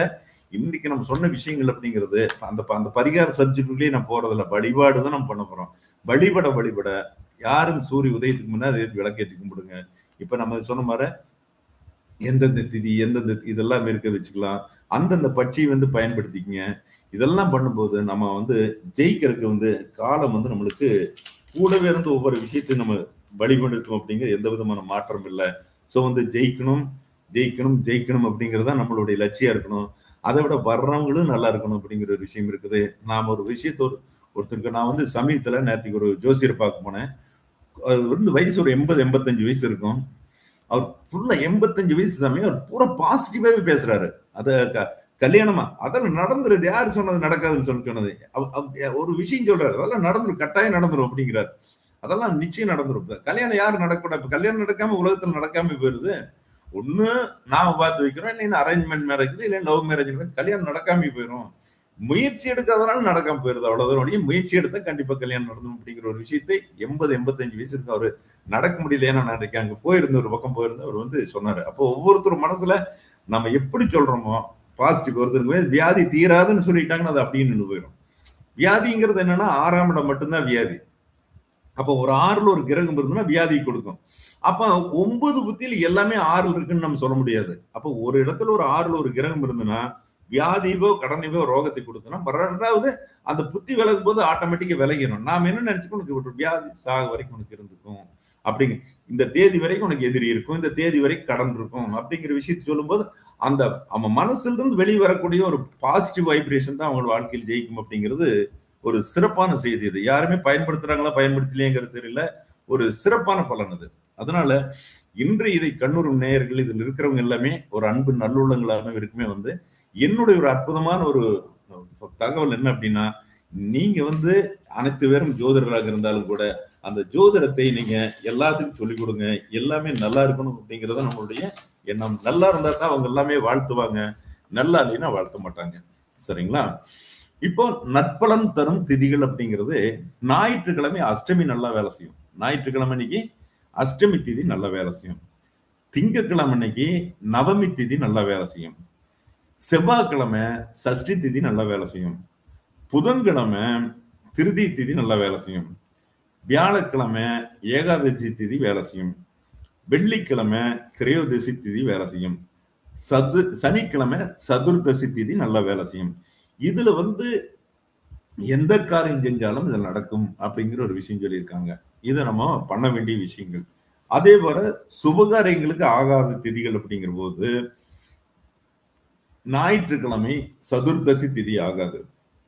இன்னைக்கு நம்ம சொன்ன விஷயங்கள் அப்படிங்கிறது அந்த பரிகார சப்ஜெக்ட்லயே நான் போறதில்ல, வழிபாடு தான் நம்ம பண்ண போறோம். வழிபட யாரும் சூரிய உதயத்துக்கு முன்னாடி விளக்கேற்றி கும்பிடுங்க. இப்ப நம்ம சொன்ன மாதிரி எந்தெந்த திதி எந்தெந்த இதெல்லாம் இருக்க வச்சுக்கலாம், அந்தந்த பட்சியை வந்து பயன்படுத்திக்கங்க. இதெல்லாம் பண்ணும்போது நம்ம வந்து ஜெயிக்கிறதுக்கு வந்து காலம் வந்து நம்மளுக்கு கூடவே இருந்து ஒவ்வொரு விஷயத்தையும் நம்ம வழிபடுத்தோம் அப்படிங்கிற எந்த விதமான மாற்றம் இல்லை. ஸோ வந்து ஜெயிக்கணும் ஜெயிக்கணும் ஜெயிக்கணும் அப்படிங்கிறது தான் நம்மளுடைய லட்சியம் இருக்கணும். அதை விட வர்றவங்களும் நல்லா இருக்கணும் அப்படிங்கிற ஒரு விஷயம் இருக்குது. நாம் ஒரு விஷயத்தோடு ஒருத்தருக்கு நான் வந்து சமீபத்துல நேற்றுக்கு ஒரு ஜோசியரை பார்க்க போனேன். அவர் வந்து வயசு ஒரு 80-85 வயசு இருக்கும். அவர் ஃபுல்லா 85 வயசு சமயம் அவர் பூரா பாசிட்டிவாவே பேசுறாரு. அது கல்யாணமா அதெல்லாம் நடந்துருது, யாரு சொன்னது நடக்காதுன்னு சொன்னது. ஒரு விஷயம் சொல்றாரு, அதெல்லாம் நடந்துரும், கட்டாயம் நடந்துரும் அப்படிங்கிறாரு. அதெல்லாம் நிச்சயம் நடந்துரும். கல்யாணம் யாரு நடக்கூடாது? இப்ப கல்யாணம் நடக்காம உலகத்துல நடக்காம போயிருது. ஒண்ணு நாம பார்த்து வைக்கிறோம், இல்லைன்னா அரேஞ்ச்மெண்ட் மேரேஜ், இல்லை லவ் மேரேஜ், கல்யாணம் நடக்காம போயிடும். முயற்சி எடுக்காதனால நடக்காம போயிருது, அவ்வளவுதான். முயற்சி எடுத்தா கண்டிப்பா கல்யாணம் நடந்துடும் அப்படிங்கிற ஒரு விஷயத்தை 80-85 வயசு இருக்கு அவரு நடக்க முடியல. ஏன்னா நான் அங்க போயிருந்த ஒரு பக்கம் போயிருந்த அவர் வந்து சொன்னாரு. அப்போ ஒவ்வொருத்தரும் மனசுல நம்ம எப்படி சொல்றோமோ பாசிட்டிவ் வருது. வியாதி தீராதுன்னு சொல்லிட்டாங்கன்னா அது அப்படின்னு நின்று போயிடும். வியாதிங்கிறது என்னன்னா 6ஆம் இடம் மட்டும்தான் வியாதி. அப்போ ஒரு 6ல ஒரு கிரகம் இருந்ததுன்னா வியாதி கொடுக்கும். அப்ப 9 புத்தியில எல்லாமே 6 இருக்குன்னு நம்ம சொல்ல முடியாது. அப்போ ஒரு இடத்துல ஒரு 6ல ஒரு கிரகம் இருந்ததுன்னா வியாதிவோ கடனைவோ ரோகத்தை கொடுத்தோம்னா 2வது அந்த புத்தி விலகும் போது ஆட்டோமேட்டிக்கா விலகிடும். நாம என்ன நினைச்சுக்கோ, உனக்கு ஒரு வியாதி சாக வரைக்கும் உனக்கு இருந்துக்கும் அப்படிங்க, இந்த தேதி வரைக்கும் உனக்கு எதிரி இருக்கும், இந்த தேதி வரைக்கும் கடன் இருக்கும் அப்படிங்கிற விஷயத்தை சொல்லும்போது அந்த அவன் மனசுல இருந்து வெளியே வரக்கூடிய ஒரு பாசிட்டிவ் வைப்ரேஷன் தான் அவங்க வாழ்க்கையில் ஜெயிக்கும் அப்படிங்கிறது ஒரு சிறப்பான செய்தி. இது யாருமே பயன்படுத்துறாங்களா பயன்படுத்தலையேங்கிறது தெரியல, ஒரு சிறப்பான பலன் அது. அதனால இன்று இதை கண்ணுறும் நேயர்கள் இதில் இருக்கிறவங்க எல்லாமே ஒரு அன்பு நல்லுள்ளங்களாக இருக்குமே வந்து என்னுடைய ஒரு அற்புதமான ஒரு தகவல் என்ன அப்படின்னா, நீங்க வந்து அனைத்து பேரும் ஜோதிடராக இருந்தாலும் கூட அந்த ஜோதிடத்தை நீங்க எல்லாத்துக்கும் சொல்லிக் கொடுங்க. எல்லாமே நல்லா இருக்கணும் அப்படிங்கறத நம்மளுடைய எண்ணம். நல்லா இருந்தா தான் அவங்க எல்லாமே வாழ்த்துவாங்க, நல்லா இல்லைன்னா வாழ்த்த மாட்டாங்க. சரிங்களா? இப்போ நற்பலன் தரும் திதிகள் அப்படிங்கிறது ஞாயிற்றுக்கிழமை அஷ்டமி நல்லா வேலை செய்யும். ஞாயிற்றுக்கிழமை அன்னைக்கு அஷ்டமி திதி நல்லா வேலை செய்யும். திங்கட்கிழமை அன்னைக்கு நவமி திதி நல்லா வேலை செய்யும். செவ்வாய்க்கிழமை சஷ்டி திதி நல்லா வேலை செய்யும். புதன்கிழமை திருதி திதி நல்லா வேலை செய்யும். வியாழக்கிழமை ஏகாதசி திதி வேலை செய்யும். வெள்ளிக்கிழமை திரையோதசி திதி வேலை செய்யும். சனிக்கிழமை சதுர்தசி திதி நல்லா வேலை செய்யும். இதுல வந்து எந்த காரியம் செஞ்சாலும் இது நடக்கும் அப்படிங்கிற ஒரு விஷயம் சொல்லியிருக்காங்க. இதை நம்ம பண்ண வேண்டிய விஷயங்கள். அதே போல சுபகாரியங்களுக்கு ஆகாத திதிகள் அப்படிங்கிற போது ஞாயிற்றுக்கிழமை சதுர்தசி திதி ஆகாது,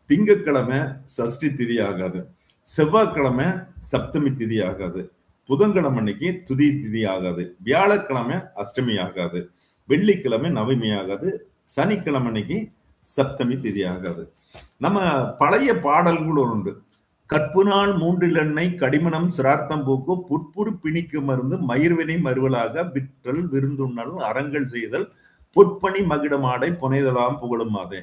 திங்கட்கிழமை சஷ்டி திதி ஆகாது, செவ்வாய்க்கிழமை சப்தமி திதி ஆகாது, புதன்கிழமை அன்னைக்கு துதி திதி ஆகாது, வியாழக்கிழமை அஷ்டமி ஆகாது, வெள்ளிக்கிழமை நவமி ஆகாது, சனிக்கிழமை அன்னைக்கு சப்தமி திதி ஆகாது. நம்ம பழைய பாடல்கள் உண்டு. கற்பு நாள் 3 எண்ணெய் கடிமணம் சிரார்த்தம் போக்கு புற்புறு பிணிக்கு மருந்து மயிர்வினை மறுவலாக விற்றல் விருந்துண்ணல் அறங்கள் செய்தல் பொற்பணி மகிடமாடை புனைதலாம் புகழும் மாதே.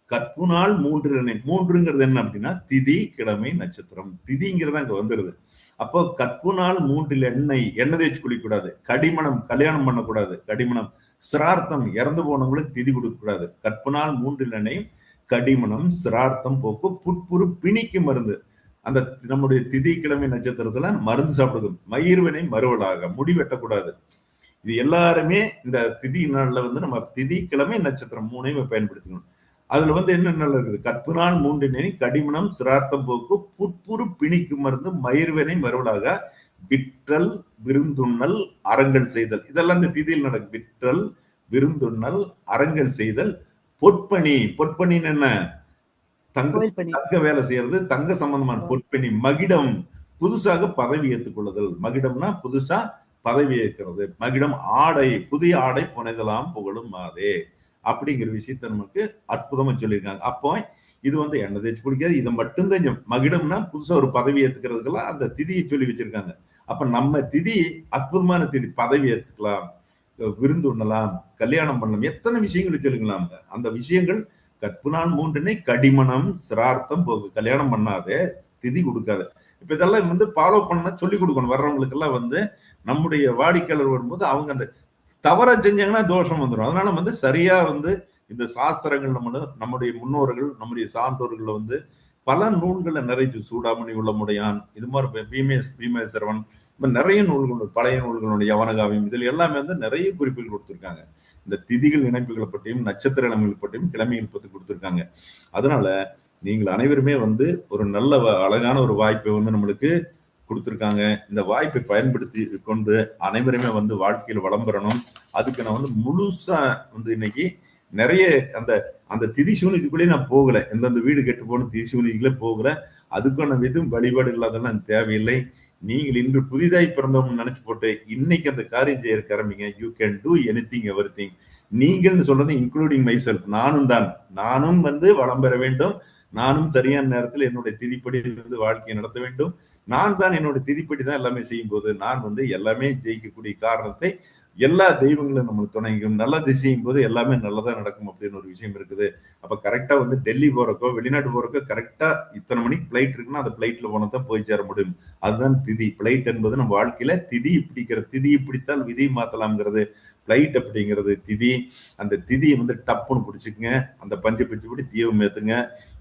கற்பு நாள் 3 எண்ணெய், 3ங்கிறது என்ன அப்படின்னா திதி, கிழமை, நட்சத்திரம். திதிங்கிறது அங்க வந்துருது. அப்போ கற்பு நாள் 3 எண்ணெய் தேய்ச்சி குளிக்கூடாது, கடிமணம் கல்யாணம் பண்ணக்கூடாது, கடிமணம் சிரார்த்தம் இறந்து போனவங்களுக்கு திதி கொடுக்க கூடாது. கற்பு நாள் 3 எண்ணெய் கடிமணம் சிரார்த்தம் போக்கு புற்புறு பிணிக்கு மருந்து. அந்த நம்முடைய திதி, கிழமை, நட்சத்திரத்துல மருந்து சாப்பிடுது. மயிர்வினை மறுவலாக முடி வெட்டக்கூடாது. இது எல்லாருமே இந்த திதி நாள்ல வந்து நம்ம திதி கிழமை நட்சத்திரம் மூணையுமே பயன்படுத்திக்கணும். அதுல வந்து என்ன இருக்குது, கற்பு நாள் 3 நெறி கடிமணம் சிரார்த்தம் போக்கு புற்புறு பிணிக்கு மருந்து மயிர்வனை மறுவலாக விற்றல் விருந்துண்ணல் அறங்கள் செய்தல், இதெல்லாம் இந்த திதியில் நடக்கும். விற்றல் விருந்துண்ணல் அறங்கள் செய்தல் பொற்பணி, பொற்பணின்னு என்ன, தங்க வேலை செய்யறது, தங்க சம்பந்தமான பொற்பணி. மகிடம் புதுசாக பதவி ஏற்றுக் கொள்ளுதல், மகிடம்னா புதுசா பதவி ஏற்கிறது. மகிடம் ஆடை, புதிய ஆடை புனைதலாம் புகழும் மாதே அப்படிங்கிற விஷயத்த நமக்கு அற்புதமா சொல்லியிருக்காங்க. அப்போ இது வந்து எண்ணெய் தேய்ச்சி பிடிக்காது, இதை மட்டும்தான். மகிடம்னா புதுசா ஒரு பதவி ஏத்துக்கிறதுக்கெல்லாம் அந்த திதியை சொல்லி வச்சிருக்காங்க. அப்ப நம்ம திதி அற்புதமான திதி, பதவி ஏத்துக்கலாம், விருந்து உண்ணலாம், கல்யாணம் பண்ணலாம், எத்தனை விஷயங்கள் சொல்லுங்களாம். அந்த விஷயங்கள் கற்பு நாள் 3 கடிமணம் சிரார்த்தம் போகு, கல்யாணம் பண்ணாதே திதி கொடுக்காது. இப்ப இதெல்லாம் வந்து ஃபாலோ பண்ண சொல்லி கொடுக்கணும் வர்றவங்களுக்கு எல்லாம். வந்து நம்முடைய வாடிக்கையாளர் வரும்போது அவங்க அந்த தவறா செஞ்சாங்கன்னா தோஷம் வந்துடும். அதனால வந்து சரியா வந்து இந்த சாஸ்திரங்கள் நம்முடைய முன்னோர்கள் நம்முடைய சான்றோர்கள் வந்து பல நூல்களை நிறைய, சூடாமணி உள்ளமுடையான், இது மாதிரி பீமேஸ்வரவன், நிறைய நூல்கள், பழைய நூல்களுடைய யவனகாவியம், இதில் எல்லாமே வந்து நிறைய குறிப்புகள் கொடுத்திருக்காங்க. இந்த திதிகள் இணைப்புகளை பற்றியும் நட்சத்திர இணைப்புகள் பற்றியும் கிழமைகள் பற்றி கொடுத்திருக்காங்க. அதனால நீங்கள் அனைவருமே வந்து ஒரு நல்ல அழகான ஒரு வாய்ப்பை வந்து நம்மளுக்கு கொடுத்துருக்காங்க. இந்த வாய்ப்பை பயன்படுத்தி கொண்டு அனைவருமே வந்து வாழ்க்கையில் வளம் பெறணும். அதுக்கு நான் வந்து முழுசா வந்து இன்னைக்கு நிறைய அந்த அந்த திதிசூனிக்குள்ளே நான் போகல, எந்தெந்த வீடு கெட்டு போன திதிசூனிக்குள்ளே போகல. அதுக்கான எதுவும் வழிபாடுகள் அதெல்லாம் தேவையில்லை. நீங்கள் இன்று புதிதாய் பிறந்தோம்னு நினைச்சு போட்டு இன்னைக்கு அந்த காரியம் செய்ய ஆரம்பிங்க. You can do anything everything. நீங்கள்னு சொல்றது இன்க்ளூடிங் மை செல்ஃப், நானும் வந்து வளம் பெற வேண்டும். நானும் சரியான நேரத்தில் என்னுடைய திதிப்படி இருந்து வாழ்க்கையை நடத்த வேண்டும். நான் தான் என்னோட திதிப்படி தான் எல்லாமே செய்யும் போது நான் வந்து எல்லாமே ஜெயிக்கக்கூடிய காரணத்தை எல்லா தெய்வங்களும் நம்மளுக்கு துணைக்கும். நல்லது செய்யும் போது எல்லாமே நல்லதா நடக்கும் அப்படின்னு ஒரு விஷயம் இருக்குது. அப்ப கரெக்டா வந்து டெல்லி போறக்கோ வெளிநாட்டு போறக்கோ கரெக்டா இத்தனை மணிக்கு பிளைட் இருக்குன்னா அந்த பிளைட்ல போனதான் போய் சேர முடியும். அதுதான் திதி. பிளைட் என்பது நம்ம வாழ்க்கையில திதி பிடிக்கிற, திதியை பிடித்தால் விதி மாத்தலாம்ங்கிறது பிளைட் அப்படிங்கிறது திதி. அந்த திதியை வந்து டப்புன்னு பிடிச்சிக்குங்க, அந்த பஞ்சை பிடிச்சி பிடி தீபம் ஏத்துங்க.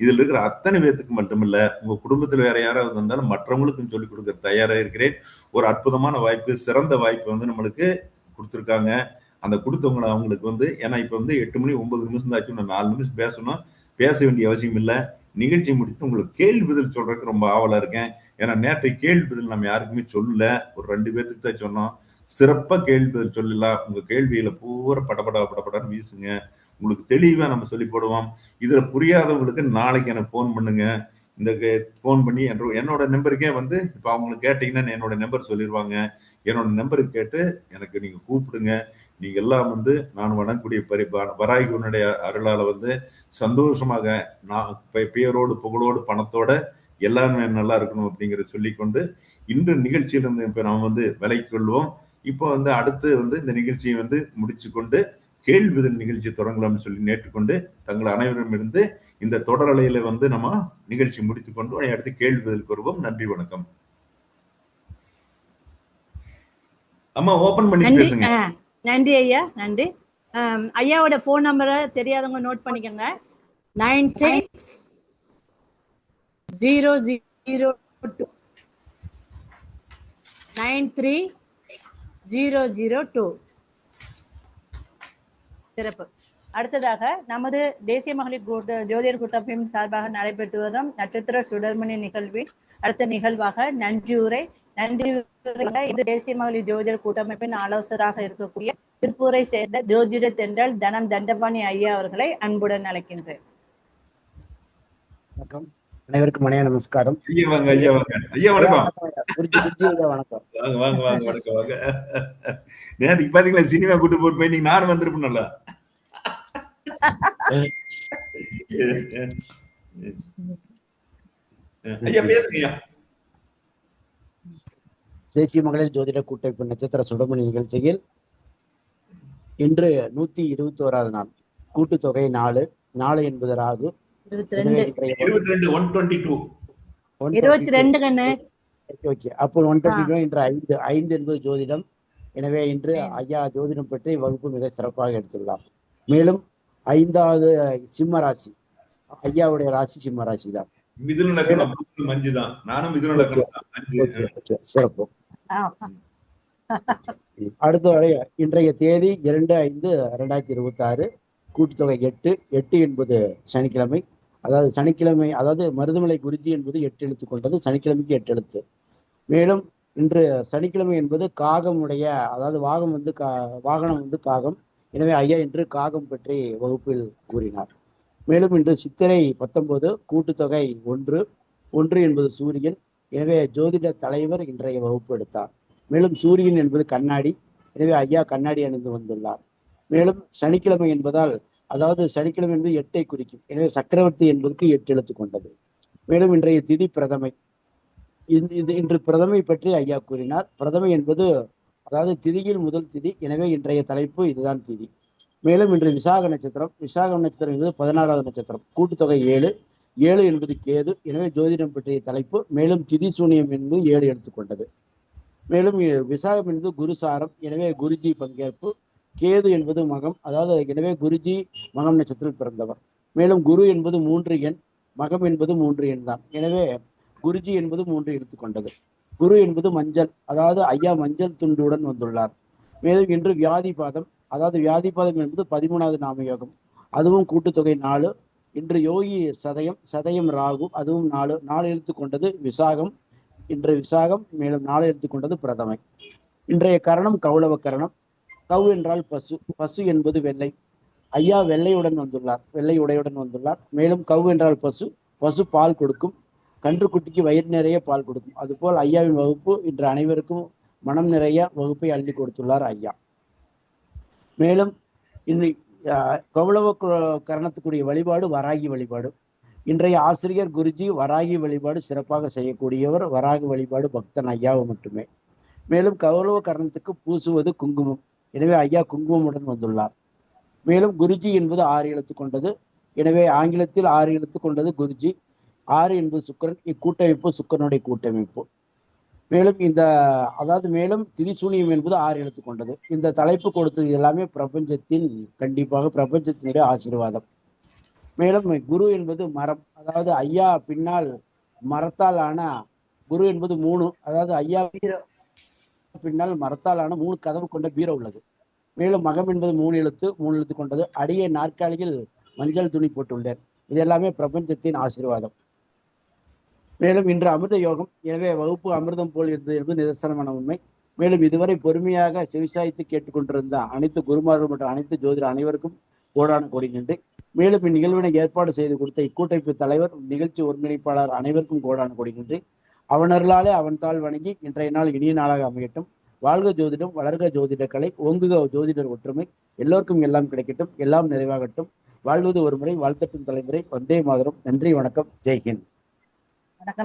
இதுல இருக்கிற அத்தனை பேத்துக்கு மட்டுமில்ல, உங்க குடும்பத்தில் வேற யாராவது இருந்தாலும் மற்றவங்களுக்கும் சொல்லிக் கொடுக்க தயாரா இருக்கிறேன். ஒரு அற்புதமான வாய்ப்பு, சிறந்த வாய்ப்பு வந்து நம்மளுக்கு கொடுத்துருக்காங்க. அந்த கொடுத்தவங்களை அவங்களுக்கு வந்து, ஏன்னா இப்ப வந்து 8 மணி 9 நிமிஷம் தான் ஆச்சு, 4 நிமிஷம் பேசணும். பேச வேண்டிய அவசியம் இல்லை. நிகழ்ச்சி முடிச்சுட்டு உங்களுக்கு கேள்வி பதில் சொல்றதுக்கு ரொம்ப ஆவலா இருக்கேன். ஏன்னா நேற்றைய கேள்வி பதில் நம்ம யாருக்குமே சொல்லல, ஒரு 2 பேத்துக்கு தான் சொன்னோம். சிறப்பா கேள்வி பதில் சொல்லலாம். உங்க கேள்வியில பூரா படப்படான்னு வீசுங்க. உங்களுக்கு தெளிவா நம்ம சொல்லி போடுவோம். இதுல புரியாதவங்களுக்கு நாளைக்கு எனக்கு போன் பண்ணுங்க. இந்த போன் பண்ணி என்னோட நம்பருக்கே வந்து இப்ப அவங்களுக்கு கேட்டீங்கன்னா என்னோட நம்பர் சொல்லிடுவாங்க. என்னோட நம்பருக்கு கேட்டு எனக்கு நீங்க கூப்பிடுங்க. நீங்க எல்லாம் வந்து நான் வணங்கக்கூடிய வராகினுடைய அருளால வந்து சந்தோஷமாக நான் பேரோடு புகழோடு பணத்தோட எல்லாமே நல்லா இருக்கணும் அப்படிங்கிற சொல்லிக்கொண்டு இன்று நிகழ்ச்சியிலிருந்து இப்ப நாம் வந்து விலைக்கு கொள்வோம். இப்போ வந்து அடுத்து வந்து இந்த நிகழ்ச்சியை வந்து முடிச்சு கொண்டு கேள்வி நிகழ்ச்சி தொடங்கலாம்னு சொல்லி நேற்றுக்கொண்டு தங்கள் அனைவரும் இருந்து இந்த தொடரலையில வந்து நம்ம நிகழ்ச்சி முடித்துக் கொண்டு அடுத்து கேள்வி பதிலுக்கு வருவோம். நன்றி, வணக்கம். அம்மா ஓபன் பண்ணி பேசுங்க. நன்றி ஐயா, நன்றி. ஐயாவோட போன் நம்பரை தெரியாதவங்க நோட் பண்ணிக்கோங்க. 960002 93002. சிறப்பு. அடுத்ததாக நமது தேசிய மகளிர் ஜோதிடர் கூட்டமைப்பின் சார்பாக நடைபெற்று வரும் நட்சத்திர சுடர்மணி நிகழ்வின் அடுத்த நிகழ்வாக நன்றியுரை. இது தேசிய மகளிர் ஜோதிடர் கூட்டமைப்பின் ஆலோசகராக இருக்கக்கூடிய திருப்பூரை சேர்ந்த ஜோதிட தென்றல் தனம் தண்டபாணி ஐயா அவர்களை அன்புடன் அழைக்கின்றேன். வணக்கம், அனைவருக்கும் மனைய நமஸ்காரம். ஐயா வாங்க, ஐயா வாங்க. ஐயா வணக்கம். வணக்கம். வாங்க வாங்க, வணக்கம் வாங்க. நேற்றுக்கு பாத்தீங்களா சினிமா கூட்டு போட்டு போய் நீங்க நானும் வந்திருப்பேன். நல்லா ஐயா பேசுங்க. தேசிய மகளிர் ஜோதிட கூட்டமைப்பு நட்சத்திர சுடமணி நிகழ்ச்சியில் இன்று 121வது நாள். கூட்டுத்தொகை 4 4 என்பது ராகு. 22 அப்போ 122 இன்று 5 என்பது ஜோதிடம். எனவே இன்று ஐயா ஜோதிடம் பற்றி வகுப்பு மிக சிறப்பாக எடுத்துள்ளார். மேலும் 5வது சிம்ம ராசி, ஐயாவுடைய ராசி சிம்ம ராசி தான். சிறப்பு. அடுத்த இன்றைய தேதி 2/5/2026, கூட்டுத்தொகை 8. 8 என்பது சனிக்கிழமை. அதாவது சனிக்கிழமை, அதாவது மருதமலை குருஜி என்பது 8 எழுத்து கொண்டது, சனிக்கிழமைக்கு 8 எழுத்து. மேலும் இன்று சனிக்கிழமை என்பது காகமுடைய, அதாவது வாகனம் வந்து காகம். எனவே ஐயா இன்று காகம் பற்றி வகுப்பில் கூறினார். மேலும் இன்று சித்திரை 19, கூட்டுத்தொகை 1. 1 என்பது சூரியன். எனவே ஜோதிட தலைவர் இன்றைய வகுப்பு எடுத்தார். மேலும் சூரியன் என்பது கண்ணாடி. எனவே ஐயா கண்ணாடி அணிந்து வந்துள்ளார். மேலும் சனிக்கிழமை என்பதால், அதாவது சனிக்கிழமை என்பது 8ஐ குறிக்கும். எனவே சக்கரவர்த்தி என்பதற்கு 8 எழுத்து கொண்டது. மேலும் இன்றைய திதி பிரதமை. இன்று பிரதமை பற்றி ஐயா கூறினார். பிரதமை என்பது அதாவது திதியில் முதல் திதி. எனவே இன்றைய தலைப்பு இதுதான் திதி. மேலும் இன்று விசாக நட்சத்திரம். விசாக நட்சத்திரம் என்பது 16வது நட்சத்திரம். கூட்டுத்தொகை 7. 7 என்பது கேது. எனவே ஜோதிடம் பற்றிய தலைப்பு. மேலும் திதி சூனியம் என்பது 7 எடுத்துக்கொண்டது. மேலும் விசாகம் என்பது குருசாரம். எனவே குருஜி பங்கேற்பு. கேது என்பது மகம், அதாவது எனவே குருஜி மகம் நட்சத்திரத்தில் பிறந்தவர். மேலும் குரு என்பது 3 எண், மகம் என்பது 3 எண் தான். எனவே குருஜி என்பது 3 எடுத்துக்கொண்டது. குரு என்பது மஞ்சள், அதாவது ஐயா மஞ்சள் துண்டுடன் வந்துள்ளார். மேலும் இன்று வியாதிபாதம், அதாவது வியாதிபாதம் என்பது 13வது நாமயோகம், அதுவும் கூட்டுத்தொகை 4. இன்று யோகி சதயம் ராகு, அதுவும் 4 எழுத்து கொண்டது விசாகம். இன்று விசாகம். மேலும் 4 எழுத்து கொண்டது பிரதமை. இன்றைய கரணம் கௌளவ கரணம். கவு என்றால் பசு. பசு என்பது வெள்ளை. ஐயா வெள்ளை உடையுடன் வந்துள்ளார். மேலும் கவு என்றால் பசு. பசு பால் கொடுக்கும். கன்றுக்குட்டிக்கு வயிறு நிறைய பால் கொடுக்கும். அதுபோல் ஐயாவின் வகுப்பு இன்று அனைவருக்கும் மனம் நிறைய வகுப்பை அள்ளி கொடுத்துள்ளார் ஐயா. மேலும் கௌளவ கரணத்துக்குரிய வழிபாடு வராகி வழிபாடு. இன்றைய ஆசிரியர் குருஜி வராகி வழிபாடு சிறப்பாக செய்யக்கூடியவர். வராகி வழிபாடு பக்தன் ஐயாவை மட்டுமே. மேலும் கௌளவ கரணத்துக்கு பூசுவது குங்குமம். எனவே ஐயா குங்குமமுடன் வந்துள்ளார். மேலும் குருஜி என்பது 6 எழுத்து கொண்டது. எனவே ஆங்கிலத்தில் 6 எழுத்து கொண்டது குருஜி. 6 என்பது சுக்கிரன். இக்கூட்டமைப்பு சுக்கிரனுடைய கூட்டமைப்பு. மேலும் மேலும் திரிசூனியம் என்பது 6 எழுத்து கொண்டது. இந்த தலைப்பு கொடுத்தது எல்லாமே கண்டிப்பாக பிரபஞ்சத்தினுடைய ஆசீர்வாதம். மேலும் குரு என்பது மரம், அதாவது ஐயா பின்னால் மரத்தால் ஆன குரு என்பது 3, அதாவது ஐயா பின்னால் மரத்தால் ஆன 3 கதவு கொண்ட பீரோ உள்ளது. மேலும் மகம் என்பது 3 எழுத்து கொண்டது. அடியே நாற்காலியில் மஞ்சள் துணி போட்டுள்ளேன். இது எல்லாமே பிரபஞ்சத்தின் ஆசீர்வாதம். மேலும் இன்று அமிர்த யோகம். எனவே வகுப்பு அமிர்தம் போல் இருந்தது என்பது நிதர்சனமான உண்மை. மேலும் இதுவரை பொறுமையாக செவிசாய்த்து கேட்டுக்கொண்டிருந்த அனைத்து குருமார்கள் மற்றும் அனைத்து ஜோதிடர் அனைவருக்கும் கோடான கோடி நன்றி. மேலும் இந்நிகழ்வினை ஏற்பாடு செய்து கொடுத்த இக்கூட்டமைப்பு தலைவர், நிகழ்ச்சி ஒருங்கிணைப்பாளர் அனைவருக்கும் கோடான கோடி நன்றி. அவனர்களாலே அவன் தாள் வணங்கி இன்றைய நாள் இனிய நாளாக அமையட்டும். வாழ்க ஜோதிடம், வளர்க ஜோதிட கலை, ஓங்குக ஜோதிடர் ஒற்றுமை. எல்லோருக்கும் எல்லாம் கிடைக்கட்டும், எல்லாம் நிறைவாகட்டும். வாழ்வது ஒரு முறை, வாழ்த்தட்டும் தலைமுறை. வந்தே மாதரம். நன்றி, வணக்கம், ஜெய்ஹிந்த்.